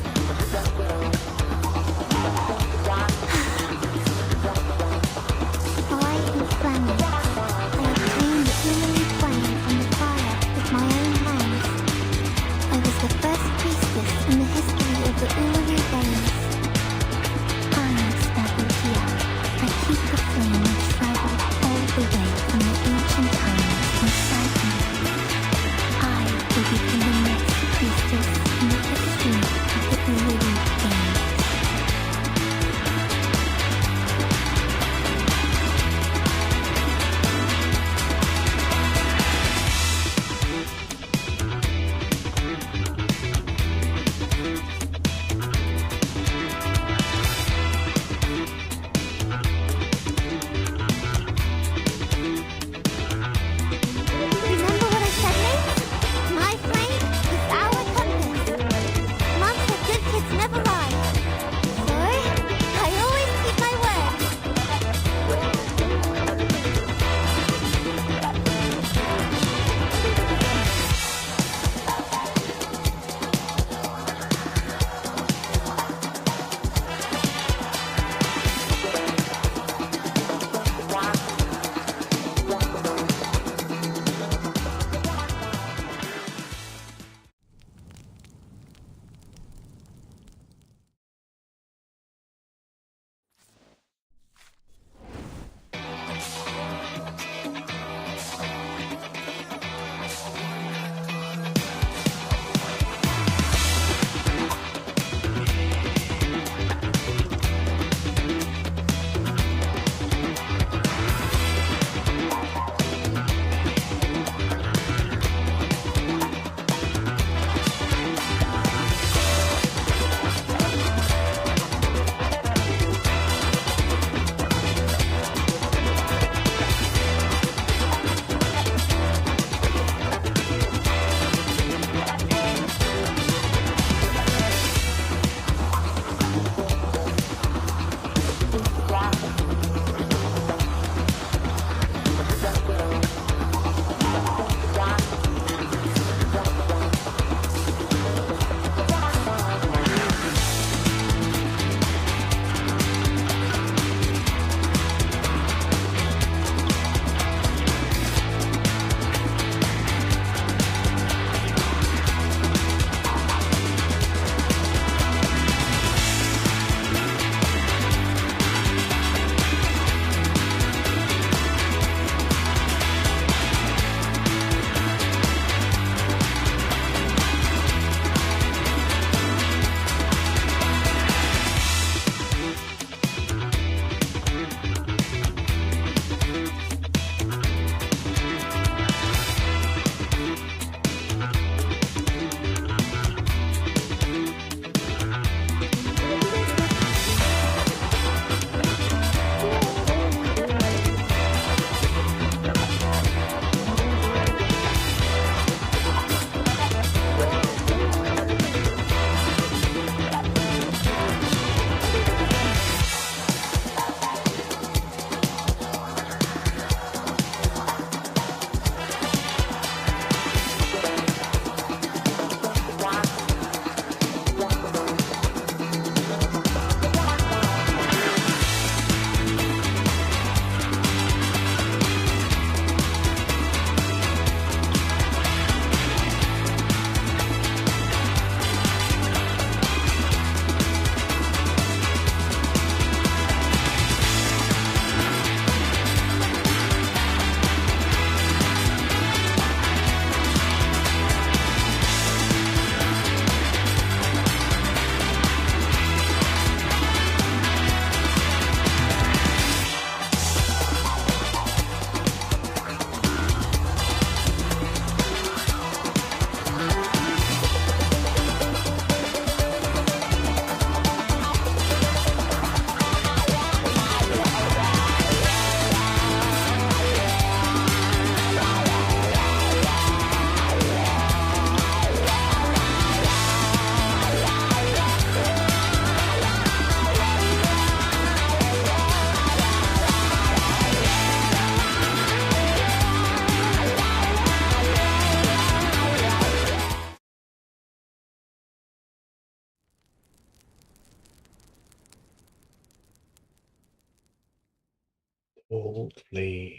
Old flame.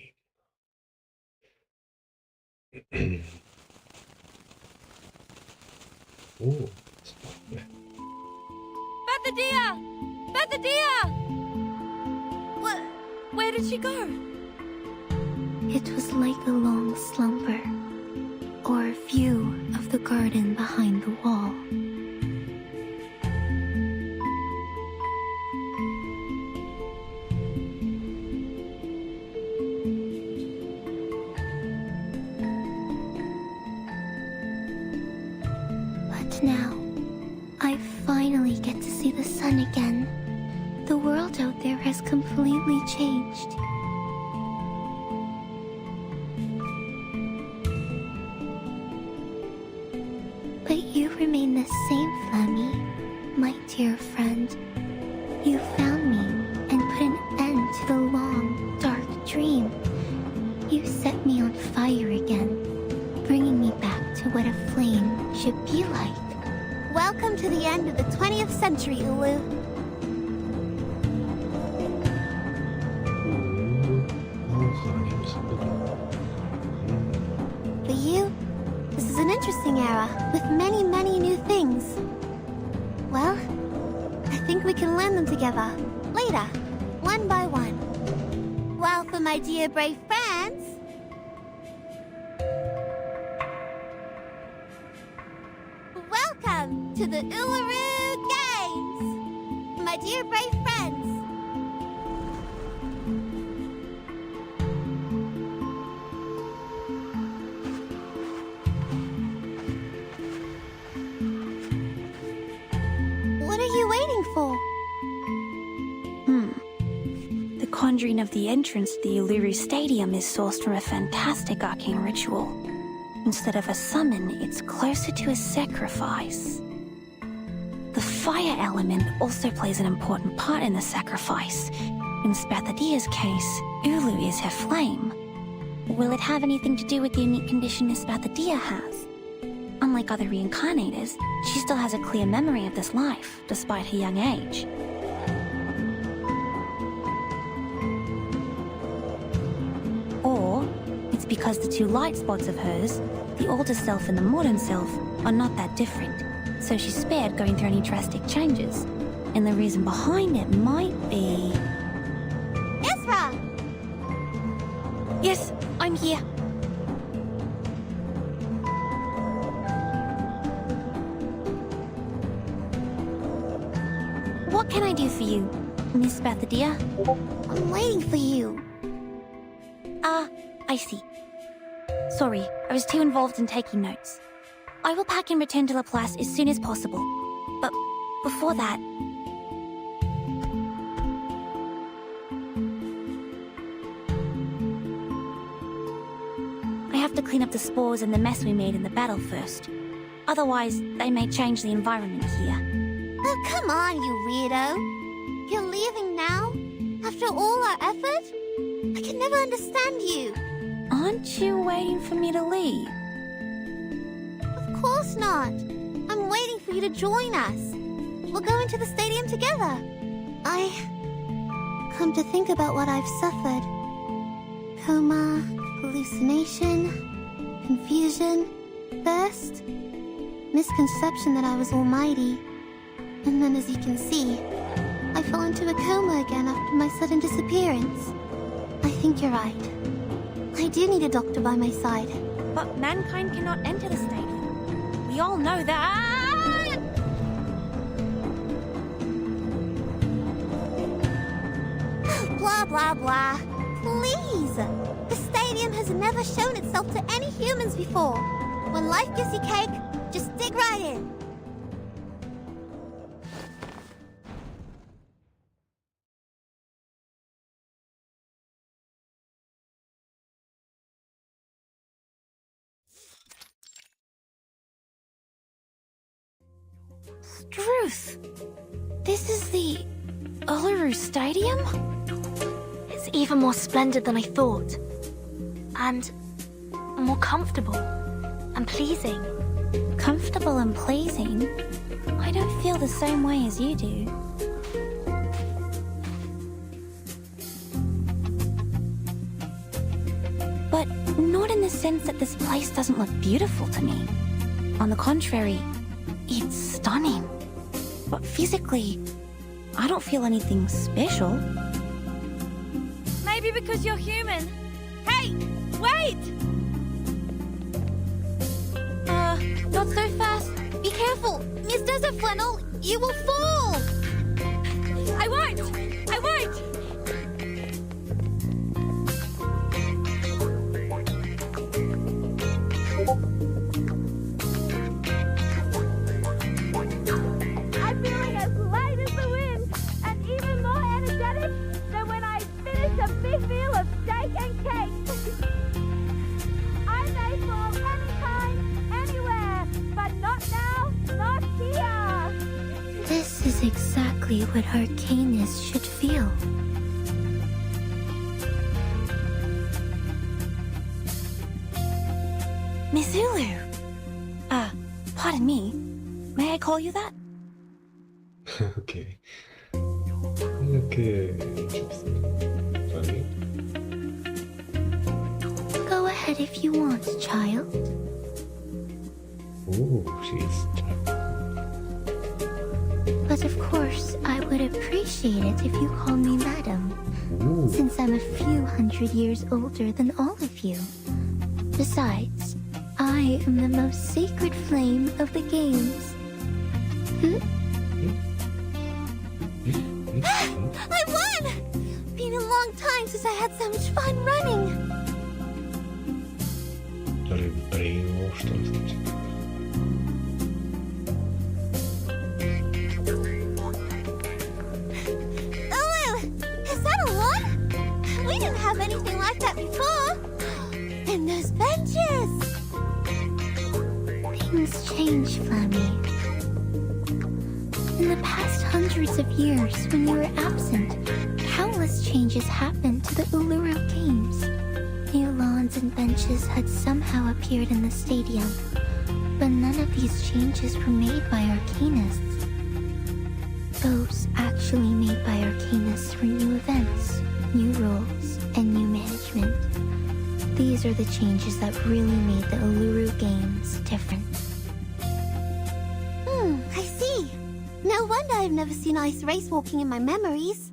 Ooh, sparkle. Bethadilla! Bethadilla! What? Where did she go? It was like a long slumber, or a view of the garden behind the wall. But now, I finally get to see the sun again. The world out there has completely changed. But you remain the same, Flemmy, my dear friend. You found me and put an end to the long, dark dream. You set me on fire again, bringing me back to what a flame should be like. Welcome to the end of the 20th century, Ulu. For you, this is an interesting era with many, many new things. Well, I think we can learn them together, later, one by one. Well, for my dear brave friends... Welcome to the Uluru Games! My dear brave friends! What are you waiting for? The conjuring of the entrance to the Uluru Stadium is sourced from a fantastic arcane ritual. Instead of a summon, it's closer to a sacrifice. The fire element also plays an important part in the sacrifice. In Spathadia's case, Ulu is her flame. Will it have anything to do with the unique condition Spathadia has? Unlike other reincarnators, she still has a clear memory of this life, despite her young age. Or, it's because the two light spots of hers, the older self and the modern self, are not that different, so she's spared going through any drastic changes. And the reason behind it might be... Ezra! Yes, I'm here. What can I do for you, Miss Bathadia? I'm waiting for you. I see. Sorry, I was too involved in taking notes. I will pack and return to Laplace as soon as possible. But before that... I have to clean up the spores and the mess we made in the battle first. Otherwise, they may change the environment here. Oh, come on, you weirdo. You're leaving now? After all our effort? I can never understand you. Aren't you waiting for me to leave? Of course not. I'm waiting for you to join us. We'll go into the stadium together. Come to think about what I've suffered. Coma, hallucination, confusion, thirst, misconception that I was almighty. And then, as you can see, I fell into a coma again after my sudden disappearance. I think you're right. I do need a doctor by my side. But mankind cannot enter the stadium. We all know that. Blah, blah, blah. Please! The stadium has never shown itself to any humans before. When life gives you cake, just dig right in. Struth! This is the Uluru Stadium? It's even more splendid than I thought. And more comfortable and pleasing. Comfortable and pleasing? I don't feel the same way as you do. a sense that this place doesn't look beautiful to me. On the contrary, it's stunning. But physically, I don't feel anything special. Maybe because you're human. Hey, wait! Not so fast. Be careful. Miss Desert Flannel, you will fall. I won't! I won't! I'm feeling as light as the wind and even more energetic than when I finished a big meal of steak and cake. I may fall anytime, anywhere, but not now, not here. This is exactly what Arcanus should feel. Miss Ulu! Pardon me. May I call you that? Okay. Okay, interesting. Funny. Go ahead if you want, child. Ooh, she's But of course, I would appreciate it if you call me madam, Ooh. since I'm a few hundred years older than all of you. Besides, I am the most sacred flame of the games. I won! Been a long time since I had so much fun running. Brainwash, что ли, значит? Is that a lot? We didn't have anything like that before. And those benches! Things change, Flammy. In the past hundreds of years, when you were absent, countless changes happened to the Uluru Games. New lawns and benches had somehow appeared in the stadium, but none of these changes were made by Arcanists. Those actually made by Arcanists were new events, new rules, and new management. These are the changes that really made the Uluru Games different. I see. No wonder I've never seen ice race walking in my memories.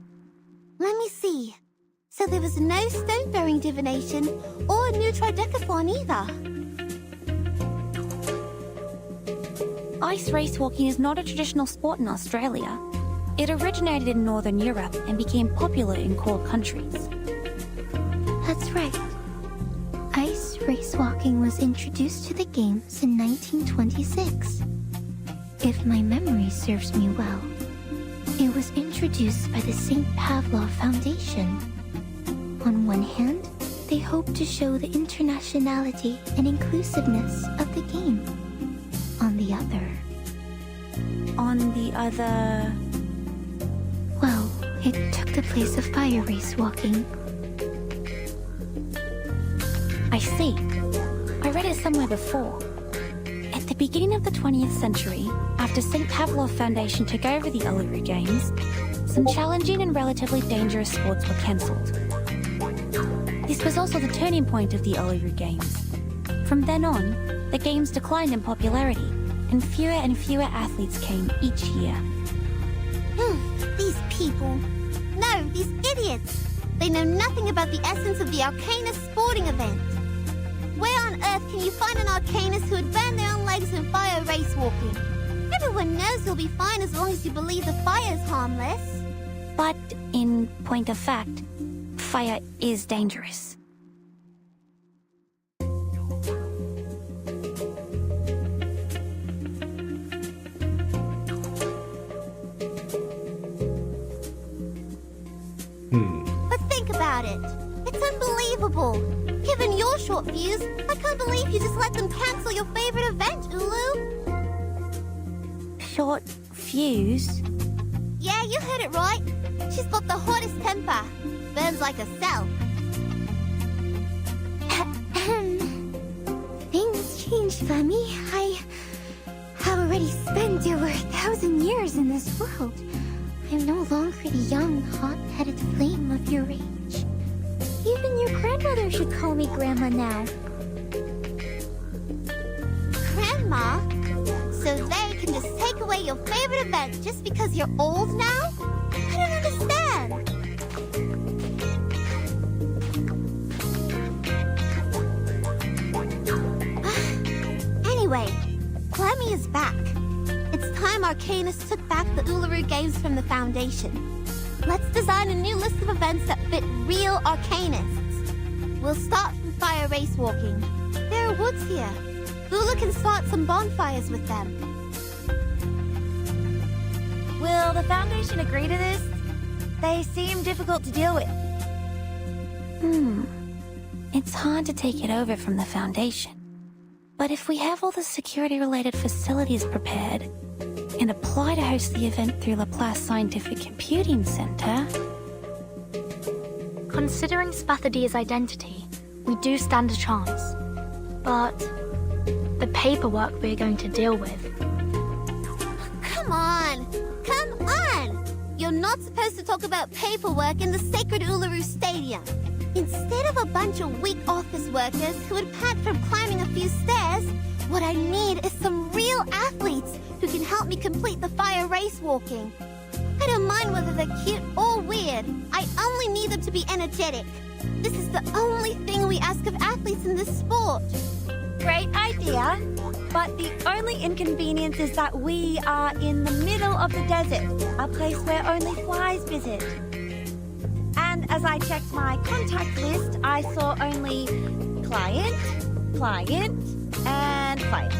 Let me see. So there was no stone-throwing divination or a new tridecathlon either. Ice race walking is not a traditional sport in Australia. It originated in Northern Europe and became popular in cold countries. That's right. Ice race walking was introduced to the games in 1926. If my memory serves me well, it was introduced by the St. Pavlov Foundation. On one hand, they hoped to show the internationality and inclusiveness of the game. On the other... Well, it took the place of fire race walking. I see. I read it somewhere before. At the beginning of the 20th century, after St. Pavlov Foundation took over the Uluru Games, some challenging and relatively dangerous sports were cancelled. This was also the turning point of the Uluru Games. From then on, the games declined in popularity, and fewer athletes came each year. These people. No, these idiots. They know nothing about the essence of the Arcanus sporting event. Where on earth can you find an Arcanus who would burn their own legs in fire race walking? Everyone knows you'll be fine as long as you believe the fire is harmless. But, in point of fact, fire is dangerous. But think about it. It's unbelievable. Given your short fuse, I can't believe you just let them cancel your favorite event, Ulu. Short fuse? Yeah, you heard it right. She's got the hottest temper. Burns like a cell. Things changed, Femi. I have already spent over 1,000 years in this world. I'm no longer the young, hot-headed flame of your age. Even your grandmother should call me Grandma now. Grandma? So they can just take away your favorite event just because you're old now? I don't understand. Anyway, Clemmy is back. It's time Arcanus took back the Uluru Games from the Foundation. Let's design a new list of events that fit real Arcanists. We'll start from fire race walking. There are woods here. Ula can start some bonfires with them. Will the Foundation agree to this? They seem difficult to deal with. It's hard to take it over from the Foundation. But if we have all the security-related facilities prepared and apply to host the event through Laplace Scientific Computing Center... Considering Spathadia's identity, we do stand a chance. But the paperwork we're going to deal with... Come on! Come on! You're not supposed to talk about paperwork in the sacred Uluru Stadium. Instead of a bunch of weak office workers who would pant from climbing a few stairs, what I need is some real athletes who can help me complete the fire race walking. I don't mind whether they're cute or weird. I only need them to be energetic. This is the only thing we ask of athletes in this sport. Great idea. But the only inconvenience is that we are in the middle of the desert, a place where only flies visit. And as I checked my contact list, I saw only client, and client.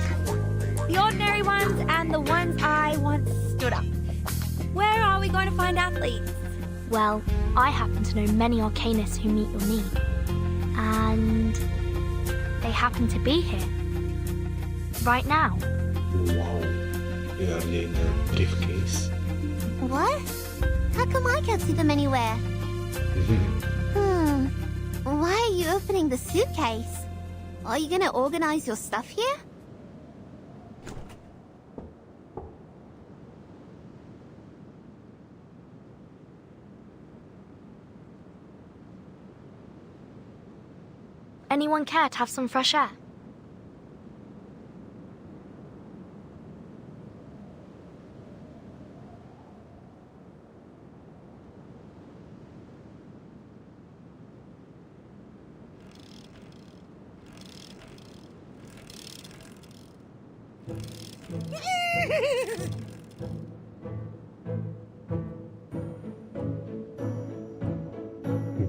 The ordinary ones and the ones I once stood up. Where are we going to find athletes? Well, I happen to know many Arcanists who meet your need. And they happen to be here. Right now. Wow. We are in a briefcase. What? How come I can't see them anywhere? Why are you opening the suitcase? Are you gonna organize your stuff here? Anyone care to have some fresh air?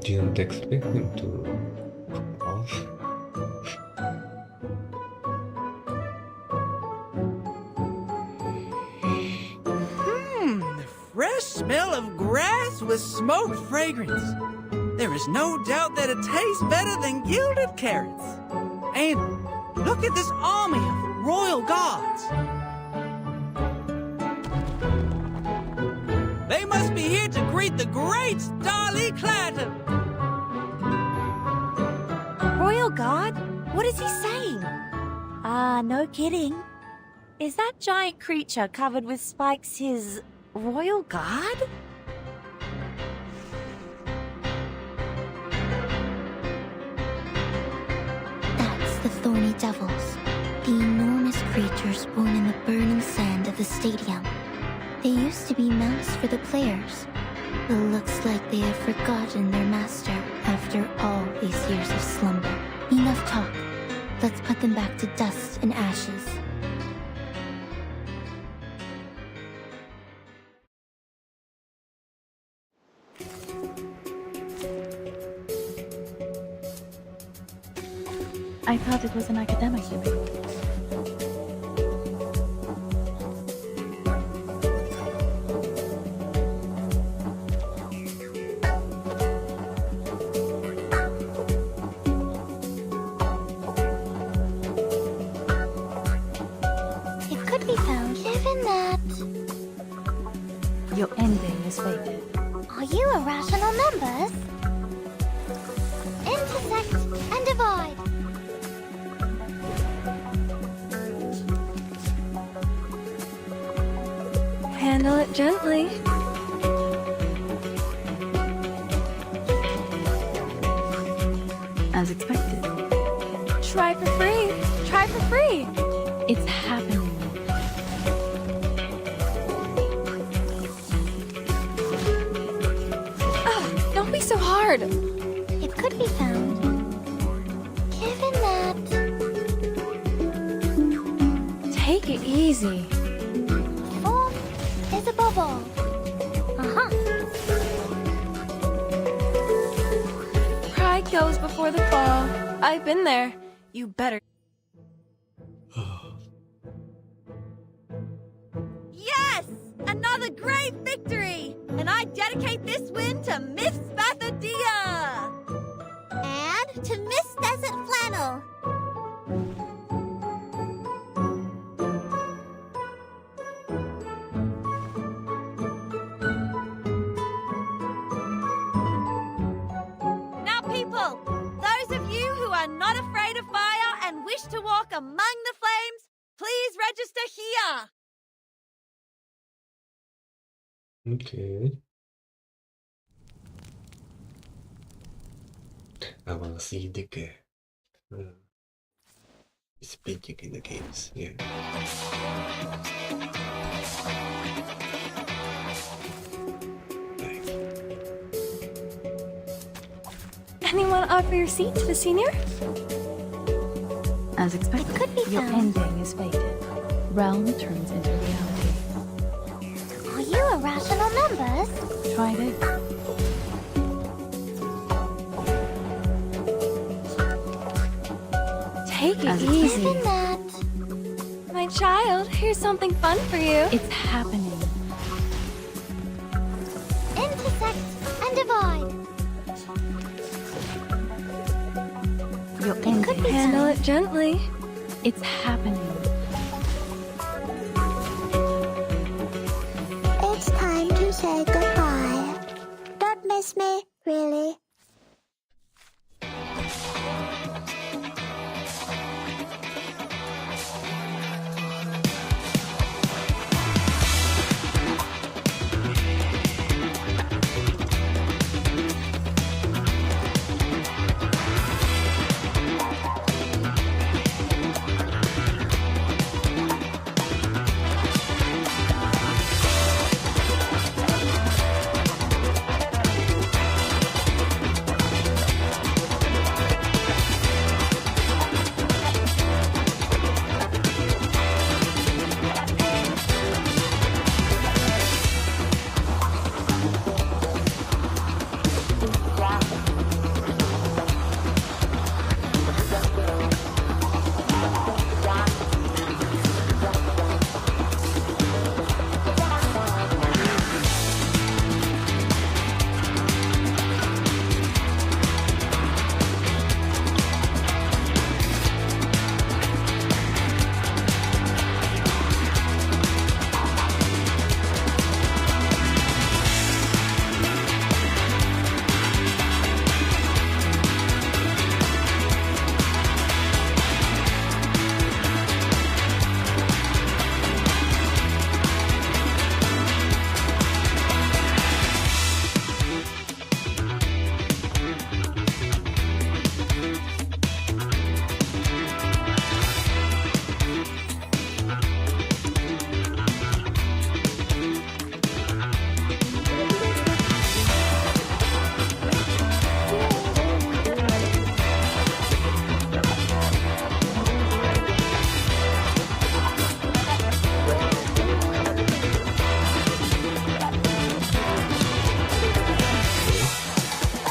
Didn't expect him to off. The fresh smell of grass with smoked fragrance. There is no doubt that it tastes better than gilded carrots. And look at this army of royal guards. They must be here to greet the great Starly Clanton. Royal Guard? What is he saying? No kidding. Is that giant creature covered with spikes his Royal Guard? That's the Thorny Devils, the enormous creatures born in the burning sand of the stadium. They used to be mounts for the players, but looks like they have forgotten their master after all these years of slumber. Enough talk. Let's put them back to dust and ashes. I thought it was an academic living. It could be found given that... Your ending is fated. Are you irrational numbers? Intersect and divide. Handle it gently. As expected. Try for free. Try for free. It's happy hard. It could be found. Given that... Take it easy. Form is above all. Uh-huh. Pride goes before the fall. I've been there. You better. Yes! Another great victory! And I dedicate this win to Miss Spathadia! And to Miss Desert Flannel. Now, people, those of you who are not afraid of fire and wish to walk among the flames, please register here. Ok. Avanced speaking in the games, yeah. Anyone offer your seat to the senior? As expected, It could be your found. ending is fated. Realm turns into reality. Are you irrational numbers? Try it. Take it As easy. Given that... My child, here's something fun for you. It's happening. Intersect and divide. Your could ending. be Handle it gently. It's happening. It's time to say goodbye. Don't miss me, really.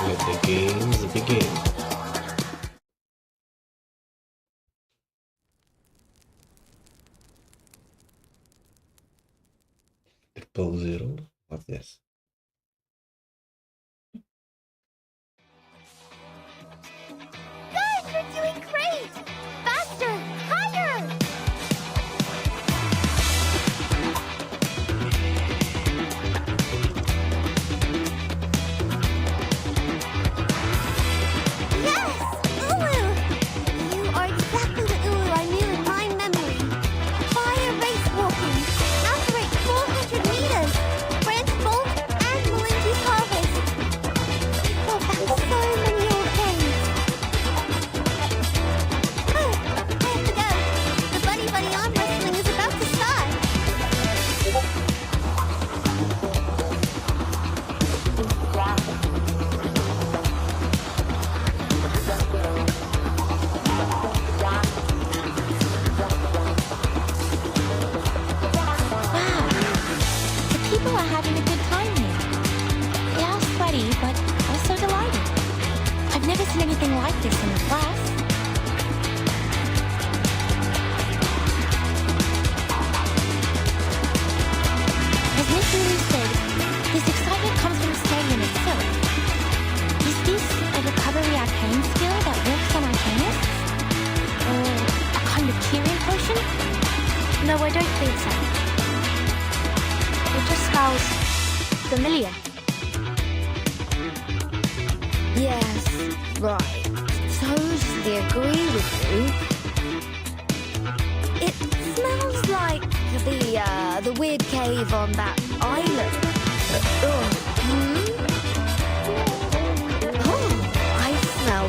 Let the games begin. Triple zero. What's this? Guys, you're doing great! Faster! Higher! Yes! Ulu! You are exactly the Ulu I knew in my memory. Fire race walking. Operate 400 meters. Branch bolt people are having a good time here. They are sweaty, but also delighted. I've never seen anything like this in the class. As Miss Lulu said, this excitement comes from staying itself. Is this a recovery arcane skill that works on arcanists? Or a kind of curing potion? No, I don't think so. It just smells familiar. Yes, right. Totally agree with you. It smells like the weird cave on that island. Oh, I smell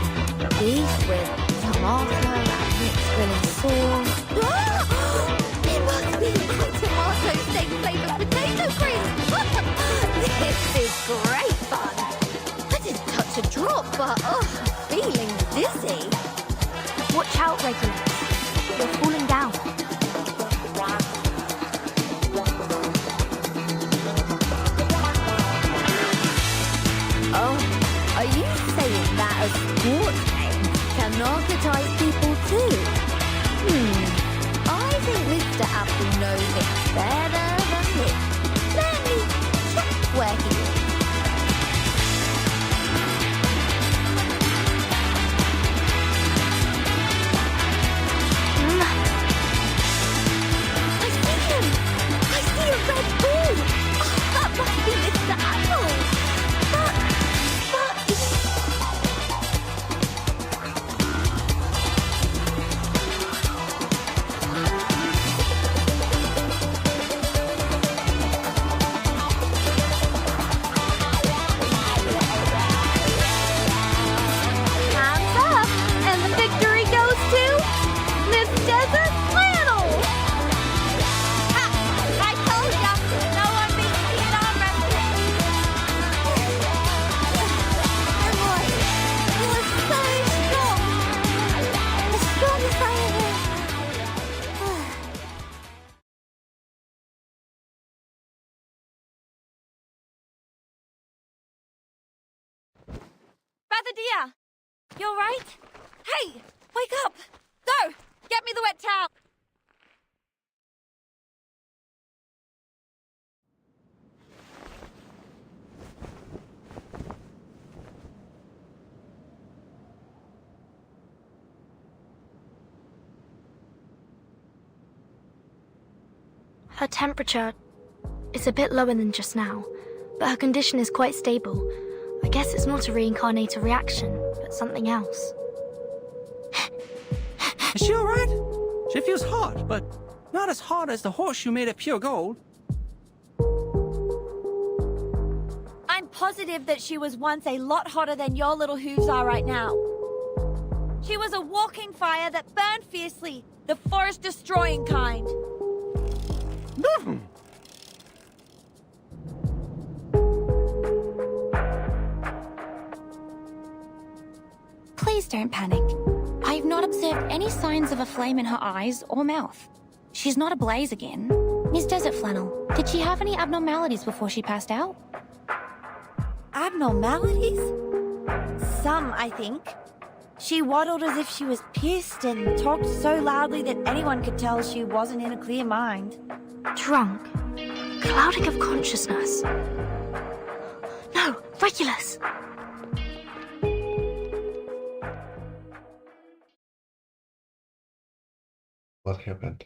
beef with tomato and mixed grilling sauce. It must be my tomato steak flavored potato crisp. This is great fun. I didn't touch a drop, but feeling dizzy. Watch out, Regulus. You're falling down. Oh, are you saying that a sports game can narcotize people too? I think Mr. Apple knows it better than me. Let me check where he is. I see him! I see a red ball! Oh, that must be Mr. Apple! But... Hands up! And the victory goes to Miss Desert Flannel! I told ya! No one beats me in arm wrestling! Emily, you are so strong! The strongest I ever... Father dear! You alright? Hey! Wake up! Go! Get me the wet towel! Her temperature is a bit lower than just now, but her condition is quite stable. I guess it's not a reincarnator reaction, but something else. Is she alright? She feels hot, but not as hot as the horseshoe made of pure gold. I'm positive that she was once a lot hotter than your little hooves are right now. She was a walking fire that burned fiercely, the forest-destroying kind. Please don't panic. I've not observed any signs of a flame in her eyes or mouth. She's not ablaze again. Miss Desert Flannel, did she have any abnormalities before she passed out? Abnormalities? Some, I think. She waddled as if she was pissed and talked so loudly that anyone could tell she wasn't in a clear mind. Drunk. Clouding of consciousness. No, Regulus! What happened?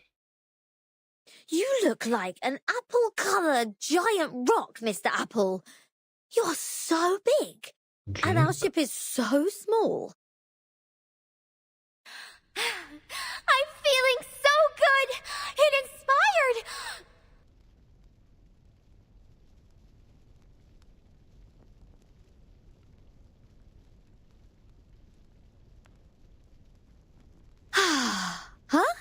You look like an apple-colored giant rock, Mr. Apple. You're so big, and our ship is so small. I'm feeling so good! It inspired! Huh?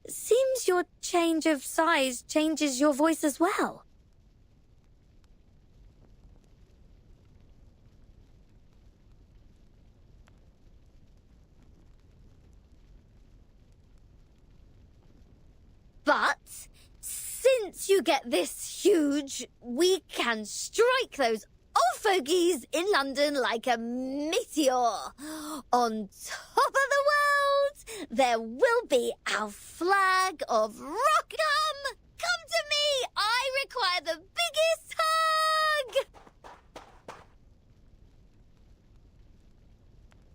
Seems your change of size changes your voice as well. But since you get this huge, we can strike those old fogies in London like a meteor. On top of the world, there will be our flag of rock. Come to me! I require the biggest hug!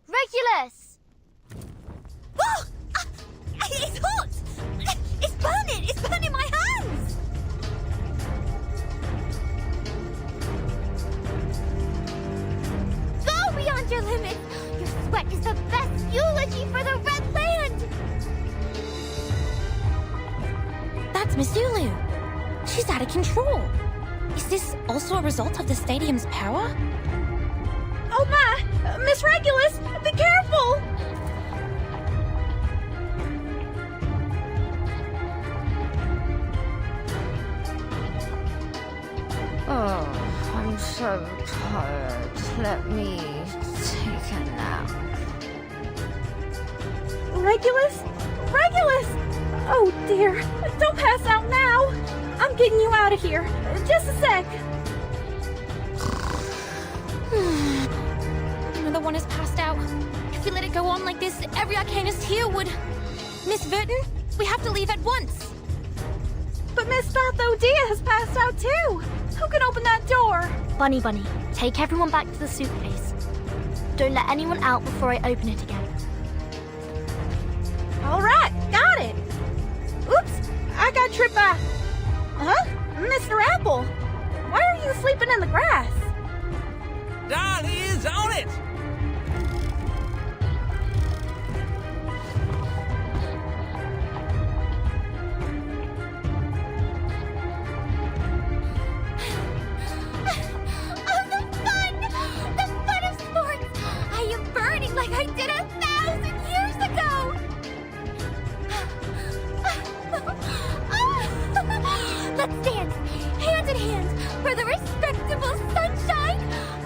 Regulus! Oh! It's hot! It's burning! It's burning my hands! Go beyond your limits! Your sweat is the best eulogy for the Red Land! That's Miss Zulu. She's out of control. Is this also a result of the stadium's power? Oh my! Miss Regulus, be careful! Oh, I'm so tired. Let me take a nap. Regulus? Regulus! Oh dear, don't pass out now! I'm getting you out of here. Just a sec. Another one has passed out. If we let it go on like this, every arcanist here would... Miss Verton, we have to leave at once. But Miss Bathodea has passed out too. Who can open that door? Bunny, take everyone back to the suitcase. Don't let anyone out before I open it again. All right, got it. Oops, I got tripped by... Huh? Mr. Apple, why are you sleeping in the grass? Don, he is on it! The fun of sports! I am burning like I did 1,000 years ago! Let's dance, hand in hand, for the respectable sunshine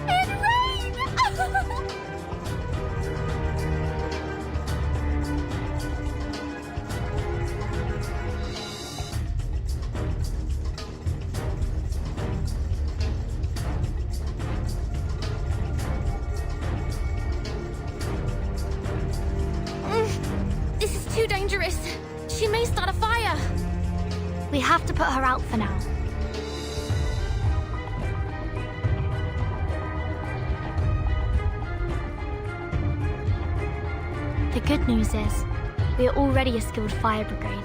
and rain! This is too dangerous. She may start a fire. We have to put her out for now. The good news is, we are already a skilled fire brigade.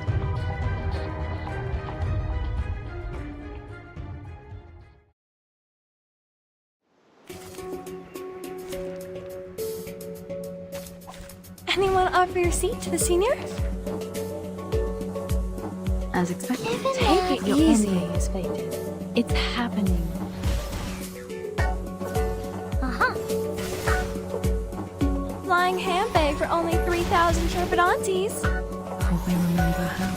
Anyone offer your seat to the senior? As expected. Take it Your easy. ending is faded. It's happening. Flying handbag for only 3,000 Turbidantes. Hope I remember how.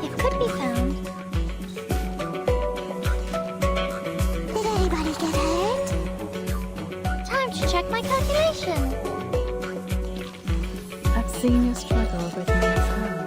It could be found. Did anybody get hurt? Time to check my calculation. I've seen your struggle with men's hands.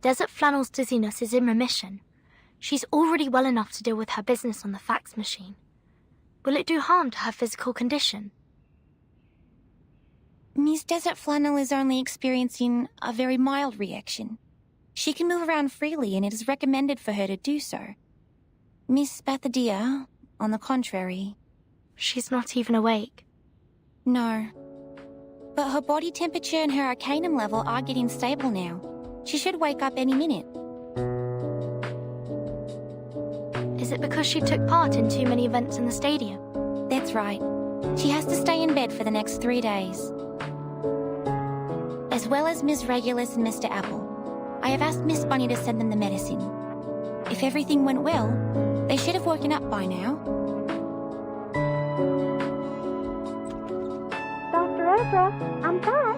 Desert Flannel's dizziness is in remission. She's already well enough to deal with her business on the fax machine. Will it do harm to her physical condition? Miss Desert Flannel is only experiencing a very mild reaction. She can move around freely and it is recommended for her to do so. Miss Bathadia, on the contrary... She's not even awake. No. But her body temperature and her arcanum level are getting stable now. She should wake up any minute. Is it because she took part in too many events in the stadium? That's right. She has to stay in bed for the next 3 days. As well as Ms. Regulus and Mr. Apple. I have asked Miss Bunny to send them the medicine. If everything went well, they should have woken up by now. Dr. Ezra, I'm back.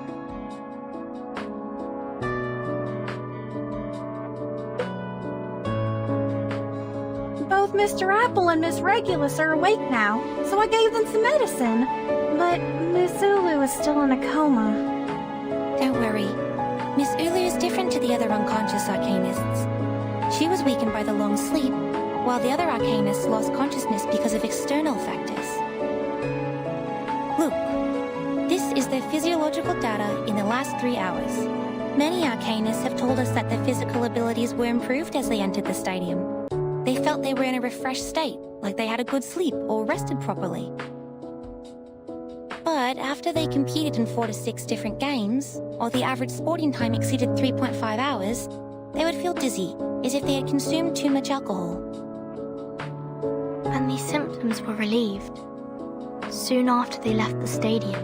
Both Mr. Apple and Miss Regulus are awake now, so I gave them some medicine. But Miss Ulu is still in a coma. Don't worry. Miss Ulu is different to the other unconscious arcanists. She was weakened by the long sleep, while the other arcanists lost consciousness because of external factors. Look, this is their physiological data in the last 3 hours. Many arcanists have told us that their physical abilities were improved as they entered the stadium. They felt they were in a refreshed state, like they had a good sleep or rested properly. But after they competed in 4 to 6 different games, or the average sporting time exceeded 3.5 hours, they would feel dizzy, as if they had consumed too much alcohol. And these symptoms were relieved soon after they left the stadium.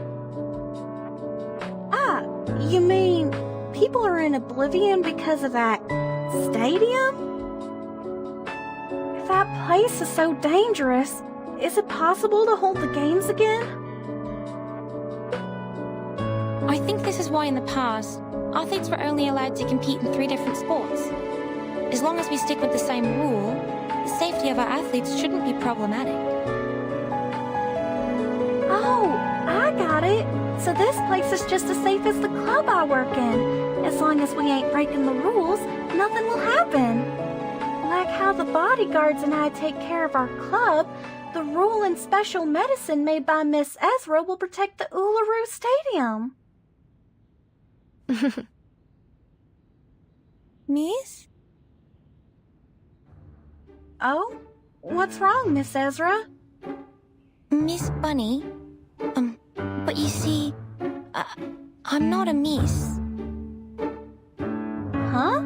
Ah, you mean people are in oblivion because of that stadium? If that place is so dangerous, is it possible to hold the games again? I think this is why in the past, athletes were only allowed to compete in 3 different sports. As long as we stick with the same rule, the safety of our athletes shouldn't be problematic. Oh, I got it. So this place is just as safe as the club I work in. As long as we ain't breaking the rules, nothing will happen. Like how the bodyguards and I take care of our club, the rule and special medicine made by Miss Ezra will protect the Uluru Stadium. Miss? Oh? What's wrong, Miss Ezra? Miss Bunny? But you see, I'm not a miss. Huh?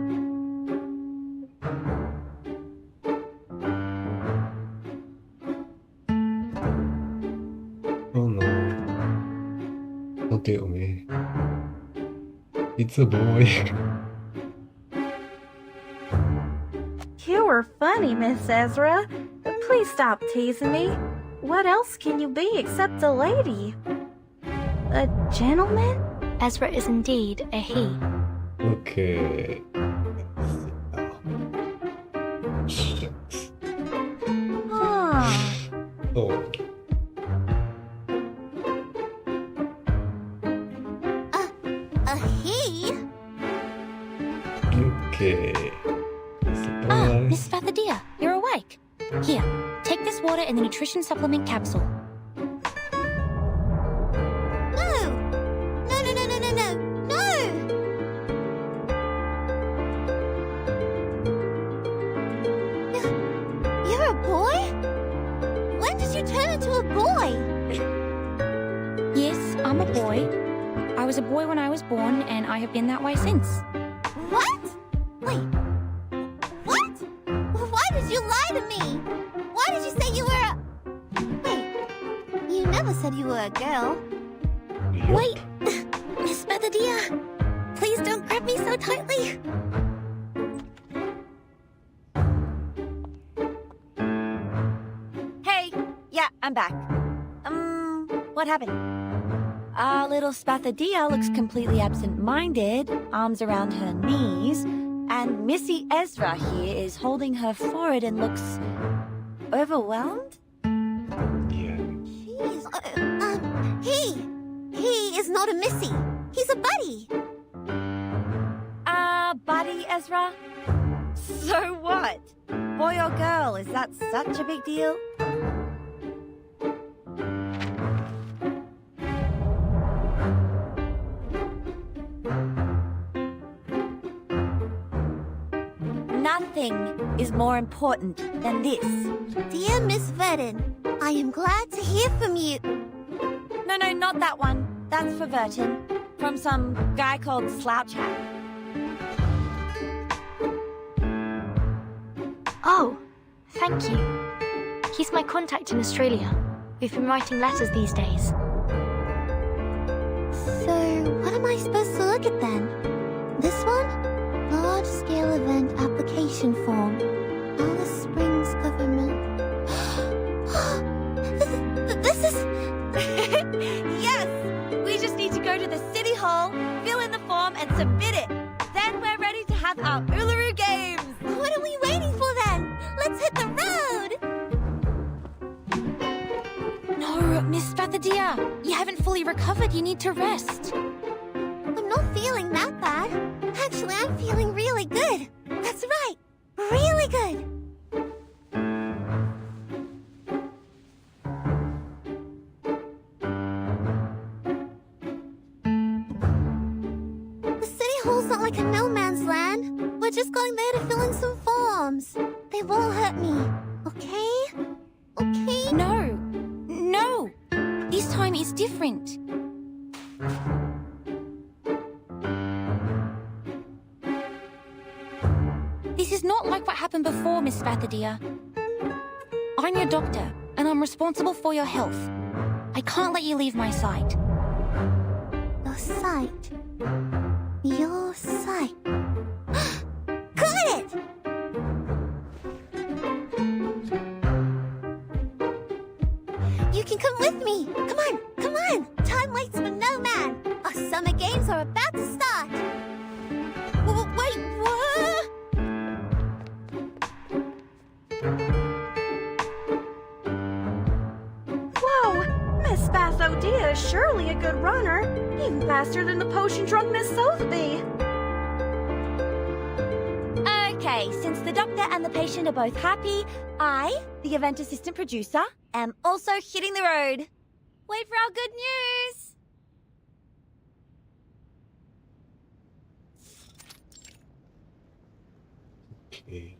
Oh no. Don't tell me. It's a boy. You were funny, Miss Ezra. Please stop teasing me. What else can you be except a lady? A gentleman? Ezra is indeed a he. Okay. Shucks. Huh. Oh. He? Okay. Ah, Surprise. Miss Fathadia, you're awake. Here, take this water and the nutrition supplement capsule. No! No, no, no, no, no, no! No! You're a boy? When did you turn into a boy? Yes, I'm a boy. I was a boy when I was born, and I have been that way since. What? Wait. What? Why did you lie to me? Why did you say you were a... Wait. You never said you were a girl. Yup. Wait, Miss Fathadia, please don't grab me so tightly. Hey, yeah, I'm back. What happened? Our little Spathadia looks completely absent-minded, arms around her knees, and Missy Ezra here is holding her forehead and looks overwhelmed? Yeah. Jeez. He is not a missy. He's a buddy. Buddy Ezra? Afra? So what? Boy or girl, is that such a big deal? Nothing is more important than this. Dear Miss Verdon, I am glad to hear from you. No, not that one. That's for Verton. From some guy called Slouch Hat. Oh, thank you. He's my contact in Australia. We've been writing letters these days. So, what am I supposed to look at then? This one? Large-scale event application form. Alice Springs government. This is... Yes! We just need to go to the city hall, fill in the form, and submit it. Then we're ready to have our Uluru Games. What are we waiting for then? Let's hit the road! No, Miss Bathadia, you haven't fully recovered. You need to rest. I'm not feeling that bad. Actually, I'm feeling really good. That's right. Really good. The city hall's not like a no man's land. We're just going there to fill in some forms. They won't hurt me. Okay? Okay? No. This time is different. This is not like what happened before, Miss Bathadia. I'm your doctor, and I'm responsible for your health. I can't let you leave my side. Your sight. Your sight. Got it! You can come with me. Come on. Time waits for no man. Our summer games are about to start. Wait, what? Whoa! Miss Bathodia is surely a good runner. Even faster than the potion-drunk Miss Sotheby. Okay, since the doctor and the patient are both happy, I, the event assistant producer, am also hitting the road. Wait for our good news! Okay.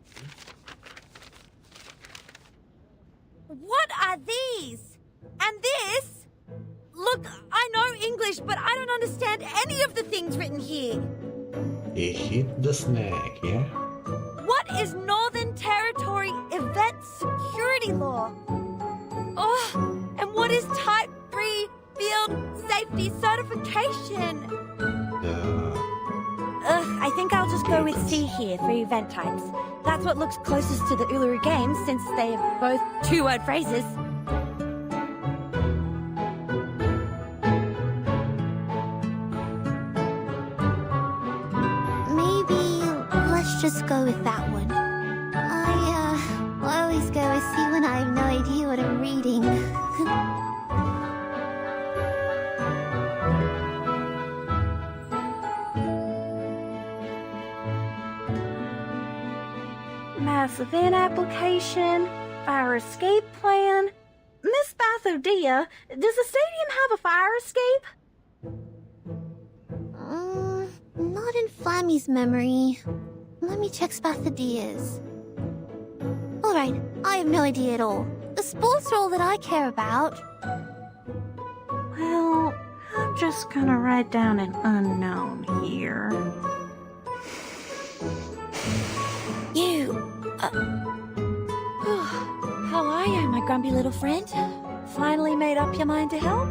What are these? And this? Look, I know English, but I don't understand any of the things written here. You hit the snack, yeah? What is Northern Territory Event Security Law? Oh, and what is Type 3 Field Safety Certification? I think I'll just go with C here for event types. That's what looks closest to the Uluru Games since they're both two-word phrases. Maybe let's just go with that one. I always go with C when I have no idea what I'm reading. Mass event application, fire escape plan. Miss Bathodia, does the stadium have a fire escape? Not in Flammy's memory. Let me check Spathadia's. Alright, I have no idea at all. The sports are all that I care about. Well, I'm just gonna write down an unknown here. You, How are you, my grumpy little friend? Finally made up your mind to help?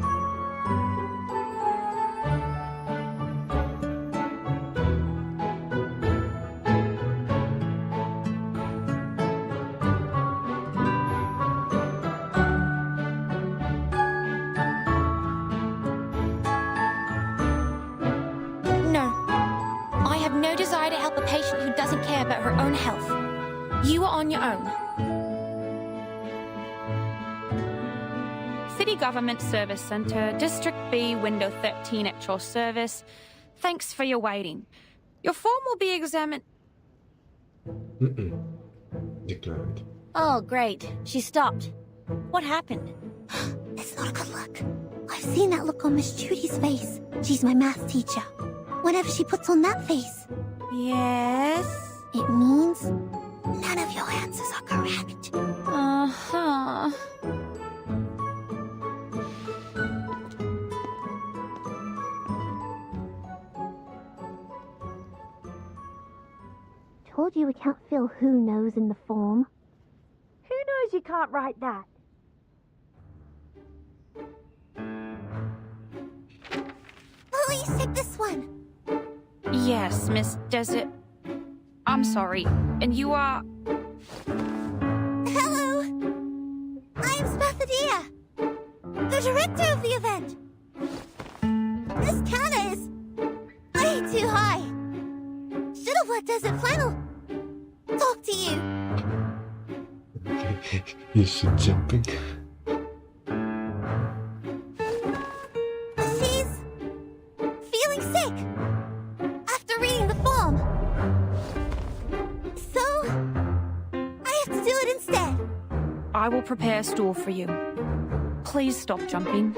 no. I have no desire to help a patient who doesn't care about her own health. You are on your own. City Government Service Centre, District B, Window 13 at your service. Thanks for your waiting. Your form will be examined... Declared. Oh, great. She stopped. What happened? It's not a good look. I've seen that look on Miss Judy's face. She's my math teacher. Whenever she puts on that face, Yes? it means none of your answers are correct. Uh-huh. Told you we can't fill who knows in the form. Who knows you can't write that? Please take this one. Yes, Miss Desert. I'm sorry. And you are... Hello. I am Spathadia, the director of the event. This counter is way too high. Should have let Desert Flannel talk to you. Okay. You should jumping. She's feeling sick after reading the form. So, I have to do it instead. I will prepare a stool for you. Please stop jumping.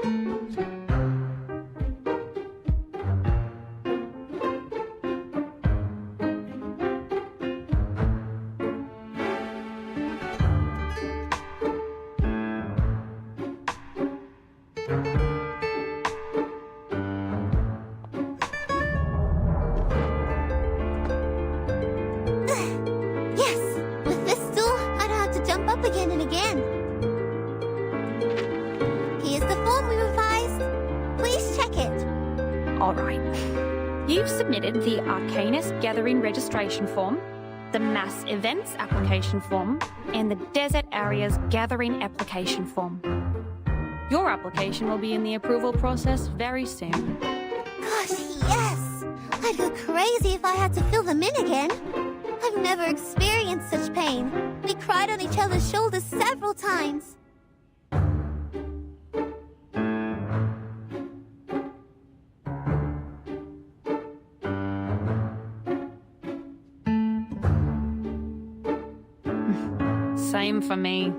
Yes, with this stool, I don't have to jump up again and again. Here's the form we revised. Please check it. All right. You've submitted the Arcanist Gathering Registration Form, the Mass Events Application Form, and the Desert Areas Gathering Application Form. Your application will be in the approval process very soon. Gosh, yes! I'd go crazy if I had to fill them in again. I've never experienced such pain. We cried on each other's shoulders several times. Same for me.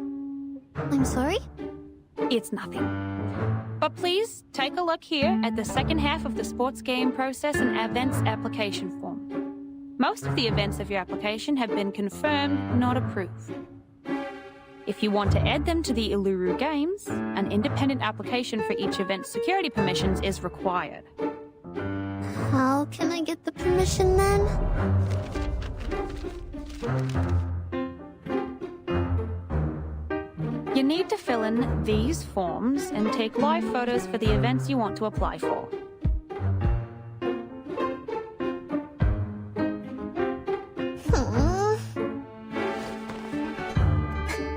I'm sorry? It's nothing. But please take a look here at the second half of the sports game process and events application form. Most of the events of your application have been confirmed, not approved. If you want to add them to the Uluru Games, an independent application for each event's security permissions is required. How can I get the permission then? You need to fill in these forms and take live photos for the events you want to apply for.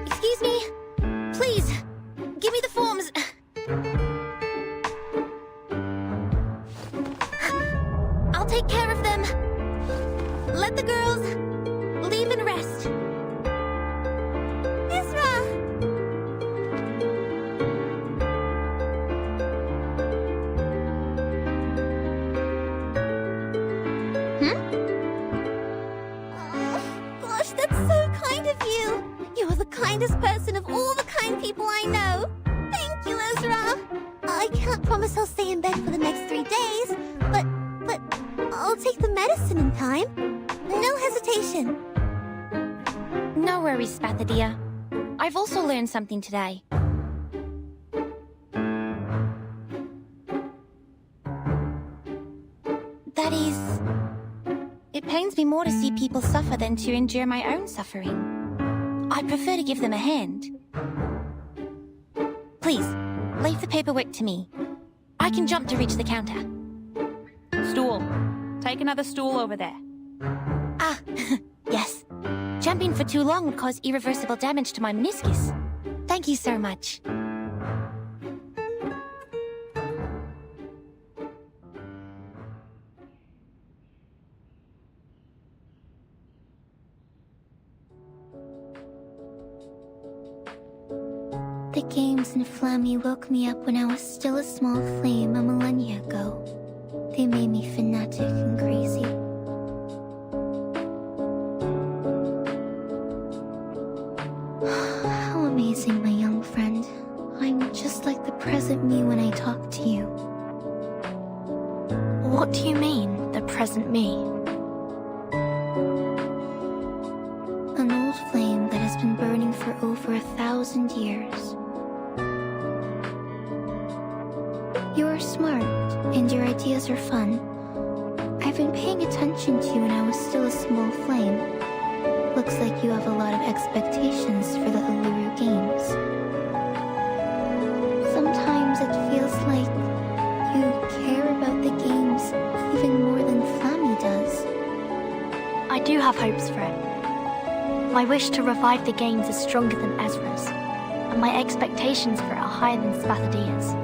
Excuse me. Please, give me the forms. I'll take care of them. Let the girls leave and rest. Isra! Gosh, that's so kind of you. You are the kindest person of all the kind people I know. Thank you, Ezra. I can't promise I'll stay in bed for the next 3 days, but I'll take the medicine in time. No hesitation. No worries, Spathadia. I've also learned something today. That is... It pains me more to see people suffer than to endure my own suffering. I'd prefer to give them a hand. Please, leave the paperwork to me. I can jump to reach the counter. Stool. Take another stool over there. Ah, yes. Jumping for too long would cause irreversible damage to my meniscus. Thank you so much. The games in Flammy woke me up when I was still a small flame a millennia ago. They made me fanatic and crazy. present me. An old flame that has been burning for over 1,000 years. You are smart, and your ideas are fun. I've been paying attention to you when I was still a small flame. Looks like you have a lot of expectations for the Uluru Games. Sometimes it feels like you care about the games even more than Flammy does. I do have hopes for it. My wish to revive the games is stronger than Ezra's, and my expectations for it are higher than Spathadia's.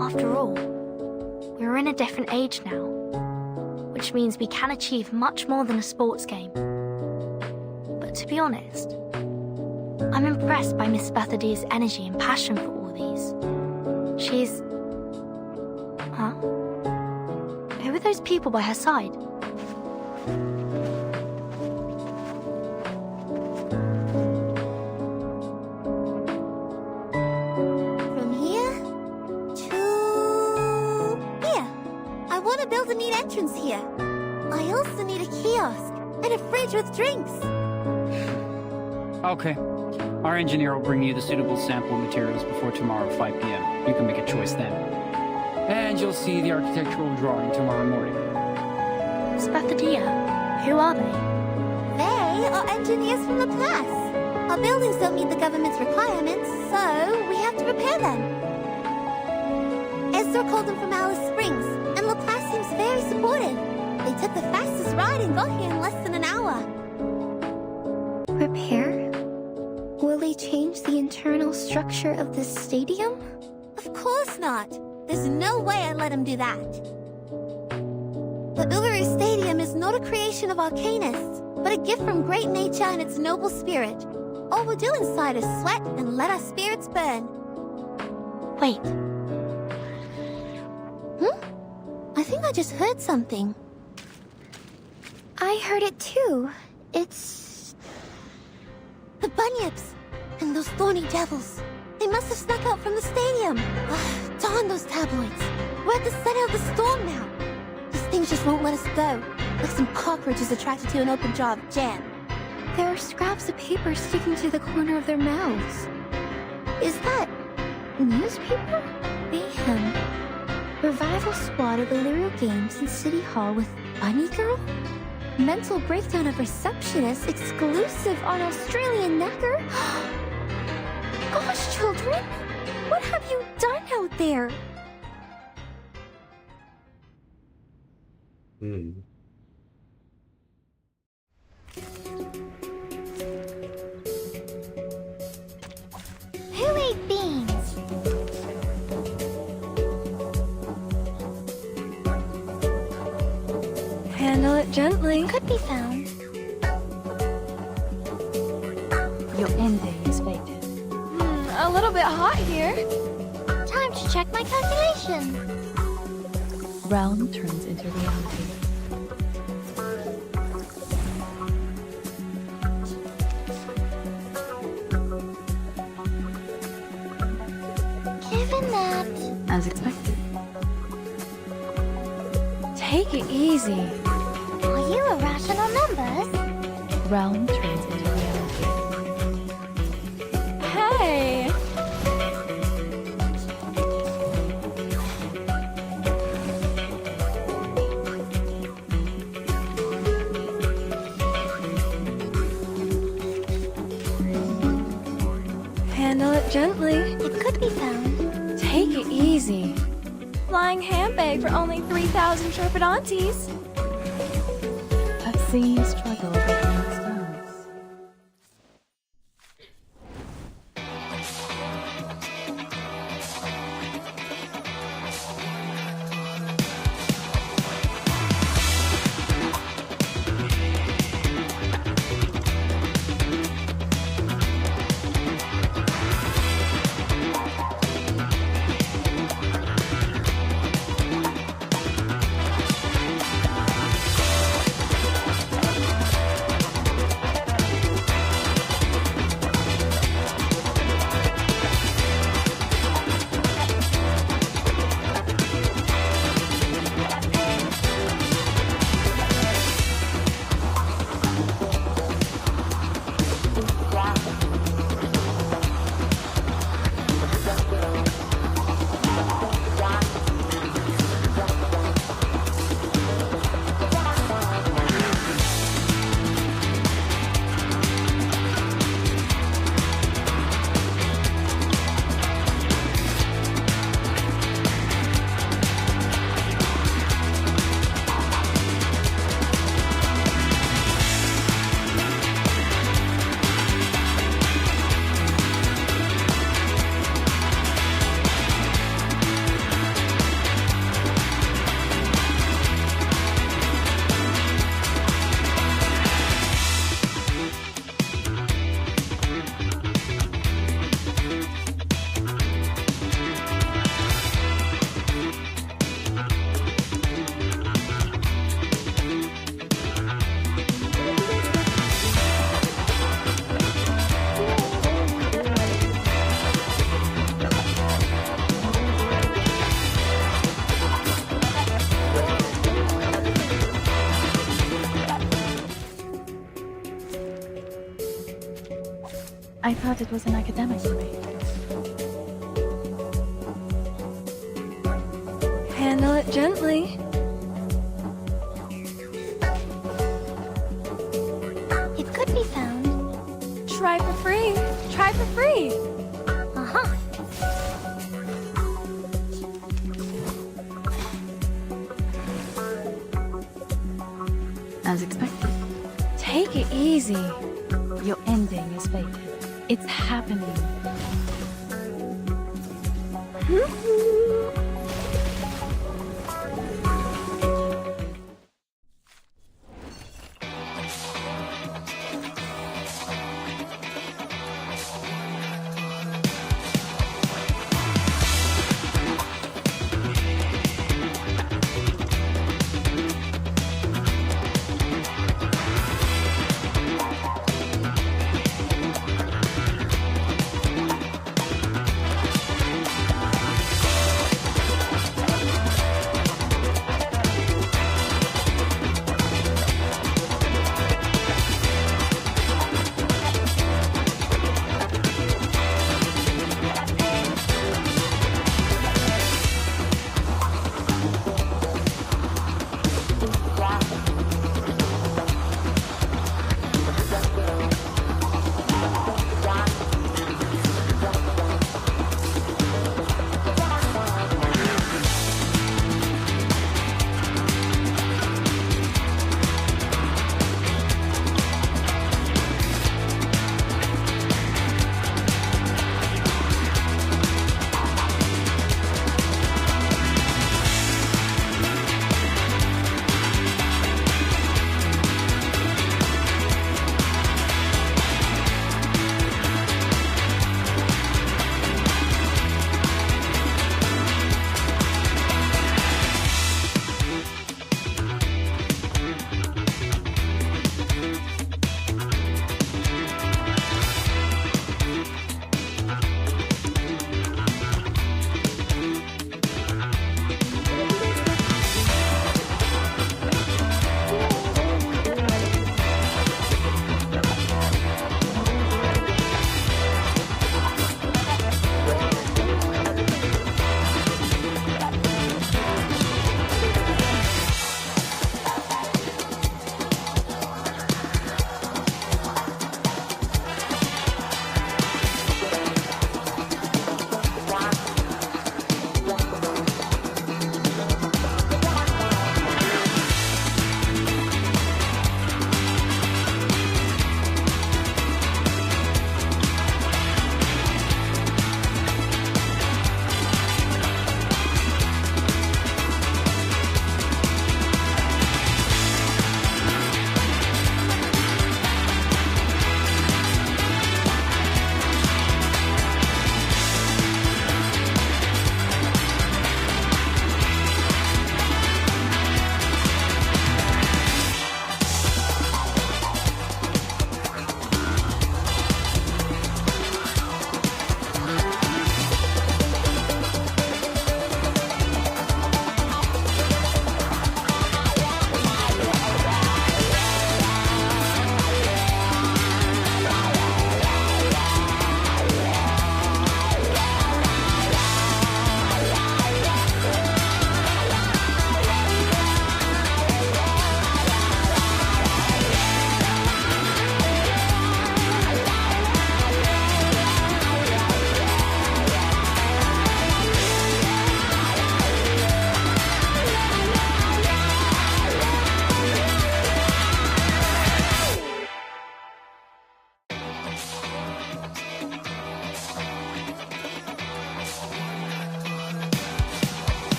After all, we're in a different age now, which means we can achieve much more than a sports game. But to be honest, I'm impressed by Miss Spathadia's energy and passion for all these. She's... Huh? Who are those people by her side? From here to here. I want to build a neat entrance here. I also need a kiosk and a fridge with drinks. Okay. Our engineer will bring you the suitable sample materials before tomorrow at 5 p.m. You can make a choice then. And you'll see the architectural drawing tomorrow morning. Spathadia? Who are they? They are engineers from Laplace. Our buildings don't meet the government's requirements, so we have to repair them. Esther called them from Alice Springs, and Laplace seems very supportive. They took the fastest ride and got here in less than an hour. Repair? Will they change the internal structure of this stadium? Of course not. There's no way I'd let them do that. The Uluru Stadium is not a creation of Arcanists, but a gift from great nature and its noble spirit. All we'll do inside is sweat and let our spirits burn. Wait. I think I just heard something. I heard it too. It's... the bunyips and those thorny devils. They must have snuck out from the stadium. Darn those tabloids. We're at the center of the storm now. These things just won't let us go. Like some cockroaches attracted to an open jar of jam. There are scraps of paper sticking to the corner of their mouths. Is that... newspaper? Mayhem. Revival squad of the Uluru Games in City Hall with Bunny Girl? Mental breakdown of receptionist exclusive on Australian Knacker? Gosh, children! What have you done out there? Who ate beans? Handle it gently. Could be found. Your ending is faded. A little bit hot here. Time to check my calculation. Realm turns into reality. Given that... As expected. Take it easy. Are you irrational numbers? Realm turns into reality. Hey! Handle it gently. It could be found. Take it easy. Flying handbag for only 3,000 Sherpadantes. I've seen you struggle with these stones. I thought it was an academic debate. Handle it gently. It could be found. Try for free. Try for free. Uh-huh. As expected. Take it easy. Your ending is fated. It's happening.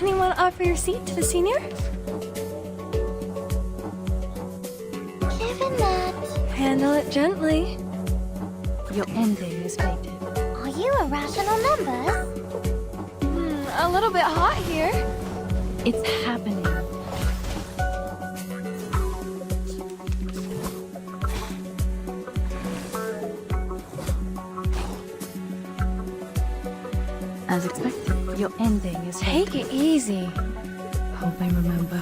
Anyone offer your seat to the senior? Given that... Handle it gently. Your ending is fated. Are you irrational numbers? a little bit hot here. It's happening. As expected, your ending is... Take it easy. Hope I remember.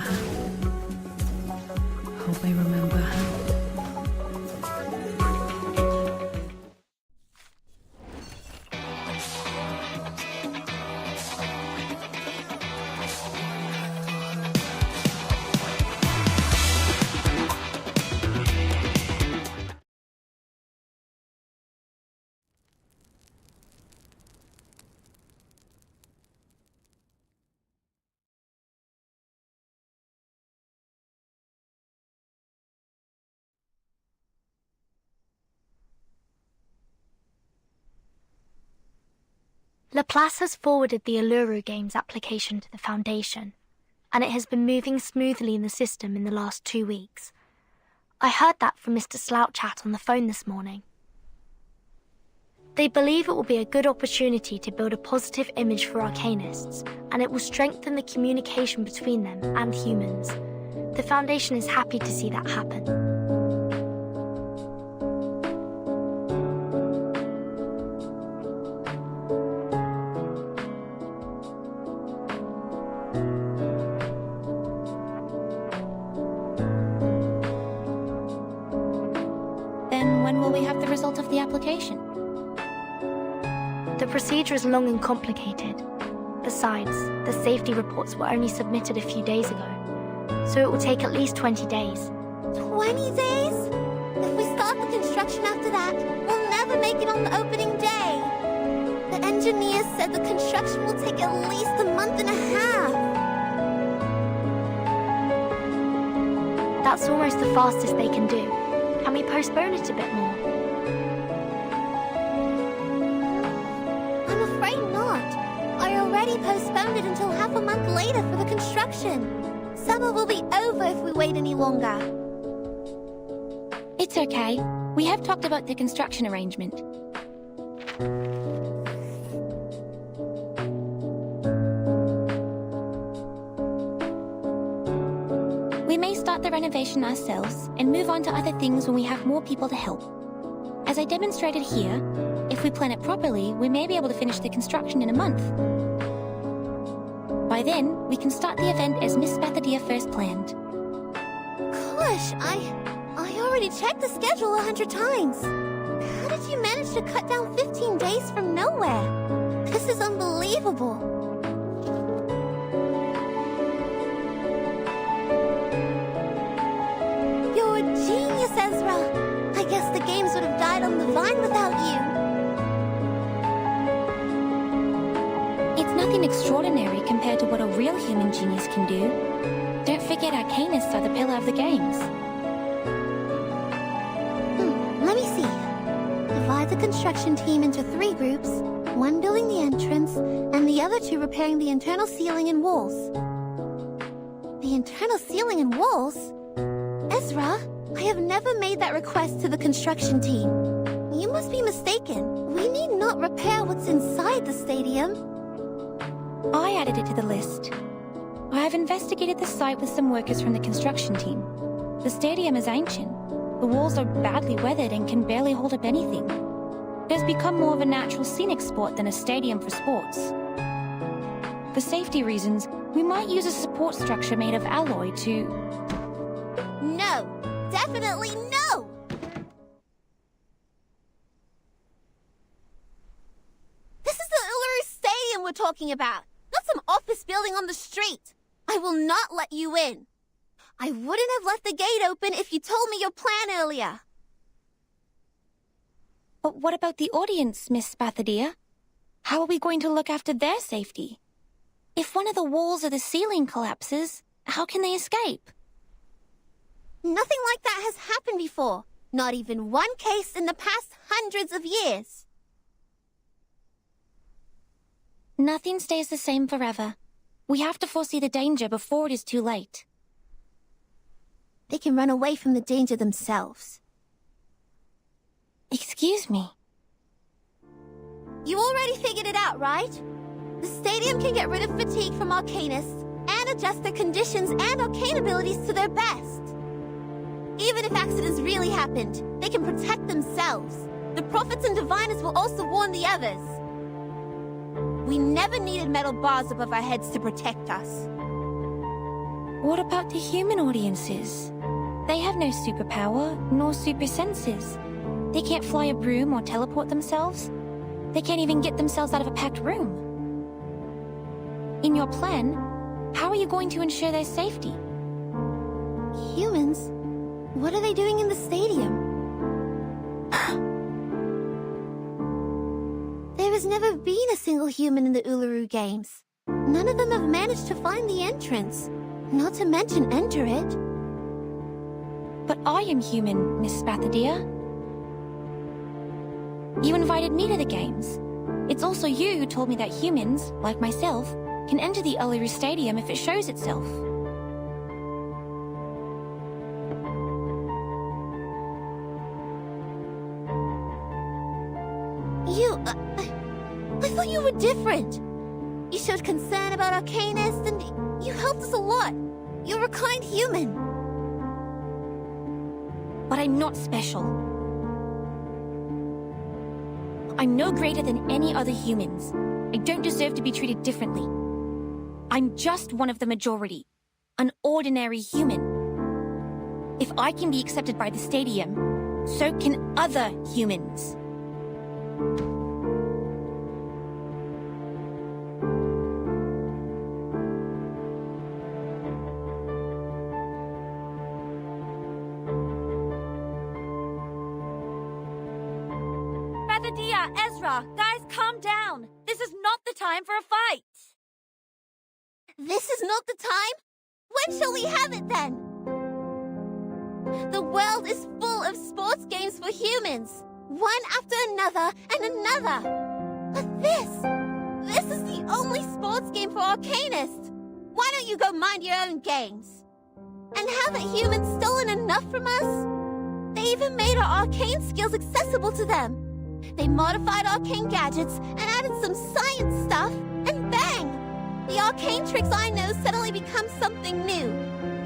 Hope I remember. Laplace has forwarded the Alluru Games application to the Foundation, and it has been moving smoothly in the system in the last 2 weeks. I heard that from Mr. Slouchat on the phone this morning. They believe it will be a good opportunity to build a positive image for Arcanists, and it will strengthen the communication between them and humans. The Foundation is happy to see that happen. Then when will we have the result of the application? The procedure is long and complicated. Besides, the safety reports were only submitted a few days ago, so it will take at least 20 days. 20 days? If we start the construction after that, we'll never make it on the opening day. The engineers said the construction will take at least a month and a half. That's almost the fastest they can do. Can we postpone it a bit more? I'm afraid not. I already postponed it until half a month later for the construction. Summer will be over if we wait any longer. It's okay. We have talked about the construction arrangement. We may start the renovation ourselves and move on to other things when we have more people to help. As I demonstrated here, if we plan it properly, we may be able to finish the construction in a month. By then, we can start the event as Miss Bathadia first planned. Gosh, I already checked the schedule 100 times. How did you manage to cut down 15 days from nowhere? This is unbelievable. You're a genius, Ezra. I guess the games would have died on the vine without you. It's nothing extraordinary compared to what a real human genius can do. Don't forget Arcanists are the pillar of the games. Let me see. Divide the construction team into 3 groups, one building the entrance, and the other 2 repairing the internal ceiling and walls. The internal ceiling and walls? Ezra, I have never made that request to the construction team. You must be mistaken. We need not repair what's inside the stadium. I added it to the list. I have investigated the site with some workers from the construction team. The stadium is ancient. The walls are badly weathered and can barely hold up anything. It has become more of a natural scenic spot than a stadium for sports. For safety reasons, we might use a support structure made of alloy to... No! Definitely no! This is the Uluru Stadium we're talking about, not some office building on the street. I will not let you in. I wouldn't have left the gate open if you told me your plan earlier. But what about the audience, Miss Bathadia? How are we going to look after their safety? If one of the walls or the ceiling collapses, how can they escape? Nothing like that has happened before. Not even one case in the past hundreds of years. Nothing stays the same forever. We have to foresee the danger before it is too late. They can run away from the danger themselves. Excuse me. You already figured it out, right? The stadium can get rid of fatigue from arcanists and adjust their conditions and arcane abilities to their best. Even if accidents really happened, they can protect themselves. The prophets and diviners will also warn the others. We never needed metal bars above our heads to protect us. What about the human audiences? They have no superpower, nor super senses. They can't fly a broom or teleport themselves. They can't even get themselves out of a packed room. In your plan, how are you going to ensure their safety? Humans? What are they doing in the stadium? There has never been a single human in the Uluru Games. None of them have managed to find the entrance, not to mention enter it. But I am human, Miss Spathadia. You invited me to the games. It's also you who told me that humans, like myself, can enter the Uluru Stadium if it shows itself. I thought you were different. You showed concern about Arcanists, and you helped us a lot. You're a kind human. But I'm not special. I'm no greater than any other humans. I don't deserve to be treated differently. I'm just one of the majority. An ordinary human. If I can be accepted by the stadium, so can other humans. Spathadia, Ezra, guys, calm down. This is not the time for a fight. This is not the time? When shall we have it then? The world is full of sports games for humans, one after another and another. But this is the only sports game for Arcanists. Why don't you go mind your own games? And haven't humans stolen enough from us? They even made our arcane skills accessible to them. They modified arcane gadgets and added some science stuff, and bang! The arcane tricks I know suddenly become something new.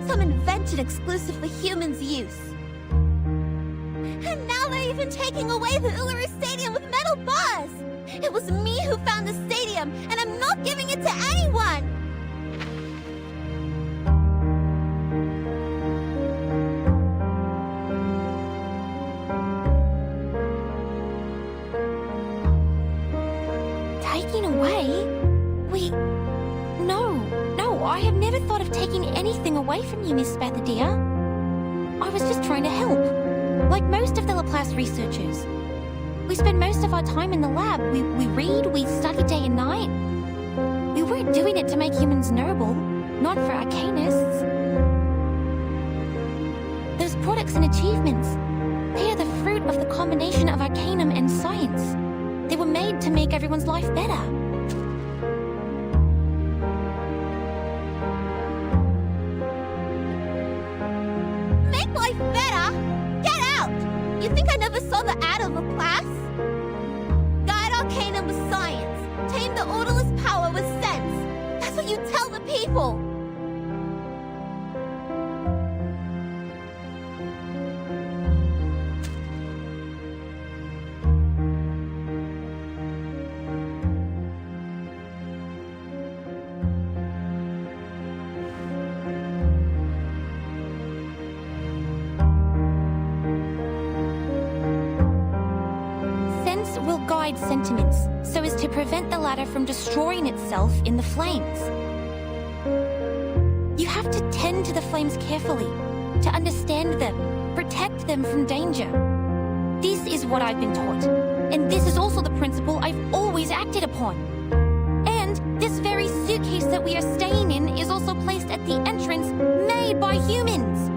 Some invention exclusive for humans' use. And now they're even taking away the Uluru Stadium with metal bars! It was me who found the stadium, and I'm not giving it to anyone! Taking away? No, I have never thought of taking anything away from you, Miss Spathadia. I was just trying to help, like most of the Laplace researchers. We spend most of our time in the lab. We read, we study day and night. We weren't doing it to make humans noble, not for arcanists. Those products and achievements, they are the fruit of the combination of arcanum and science. They were made to make everyone's life better. Make life better? Get out! You think I never saw the ad of Laplace? Guide arcanum with science. Tame the orderless power with sense. That's what you tell the people. Guide sentiments so as to prevent the latter from destroying itself in the flames. You have to tend to the flames carefully, to understand them, protect them from danger. This is what I've been taught, and this is also the principle I've always acted upon. And this very suitcase that we are staying in is also placed at the entrance made by humans.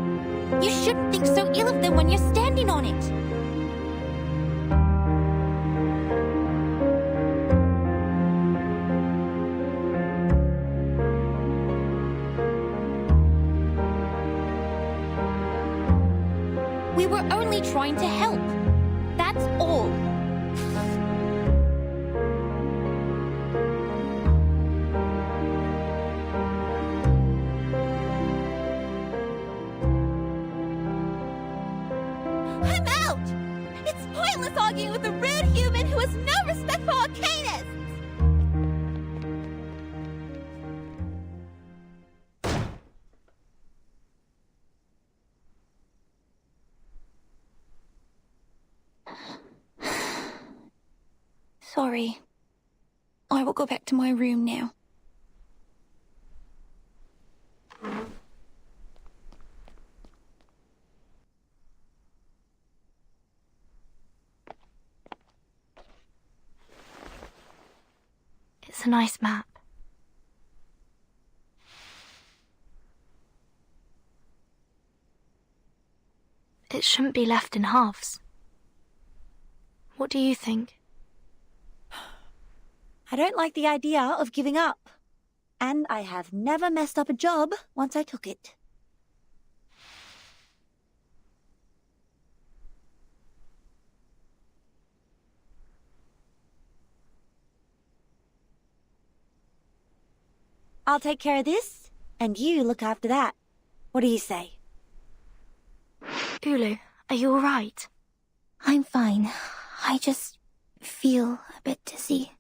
You shouldn't think so ill of them when you're standing on it. We were only trying to help. That's all. I'm out! It's pointless arguing with a rude human who has no respect for arcanists! Sorry. I will go back to my room now. It's a nice map. It shouldn't be left in halves. What do you think? I don't like the idea of giving up. And I have never messed up a job once I took it. I'll take care of this, and you look after that. What do you say? Ulu, are you alright? I'm fine. I just feel a bit dizzy.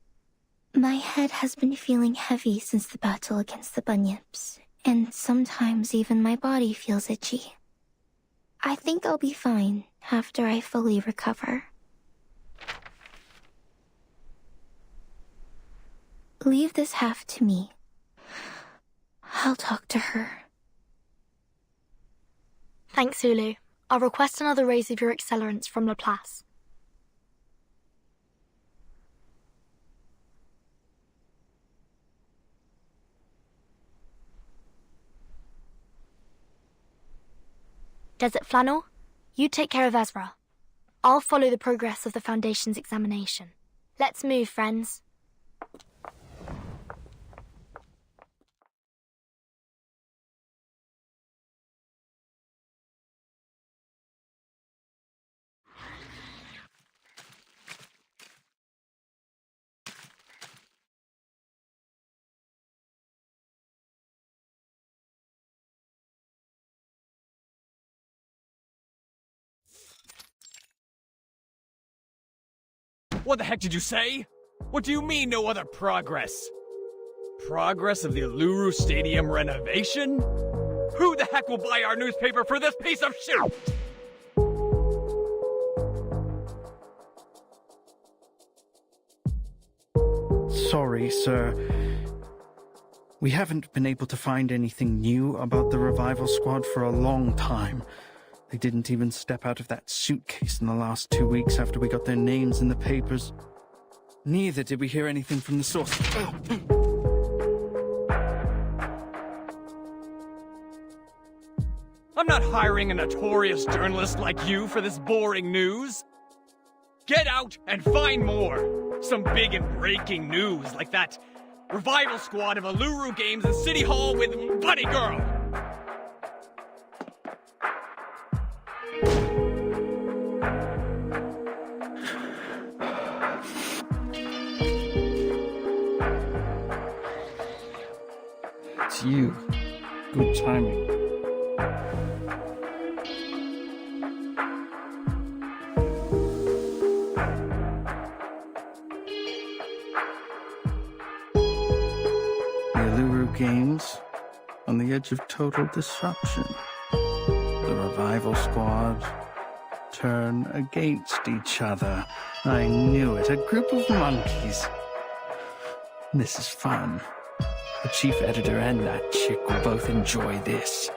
My head has been feeling heavy since the battle against the bunyips, and sometimes even my body feels itchy. I think I'll be fine after I fully recover. Leave this half to me. I'll talk to her. Thanks, Ulu. I'll request another raise of your accelerants from Laplace. Desert Flannel, you take care of Ezra. I'll follow the progress of the Foundation's examination. Let's move, friends. What the heck did you say? What do you mean, no other progress? Progress of the Uluru Stadium renovation? Who the heck will buy our newspaper for this piece of shit? Sorry, sir. We haven't been able to find anything new about the revival squad for a long time. They didn't even step out of that suitcase in the last 2 weeks after we got their names in the papers. Neither did we hear anything from the source. I'm not hiring a notorious journalist like you for this boring news. Get out and find more. Some big and breaking news like that revival squad of Uluru Games in City Hall with Bunny Girl. It's you. Good timing. The Uluru Games on the edge of total disruption. The revival squad turn against each other. I knew it. A group of monkeys. This is fun. The chief editor and that chick will both enjoy this.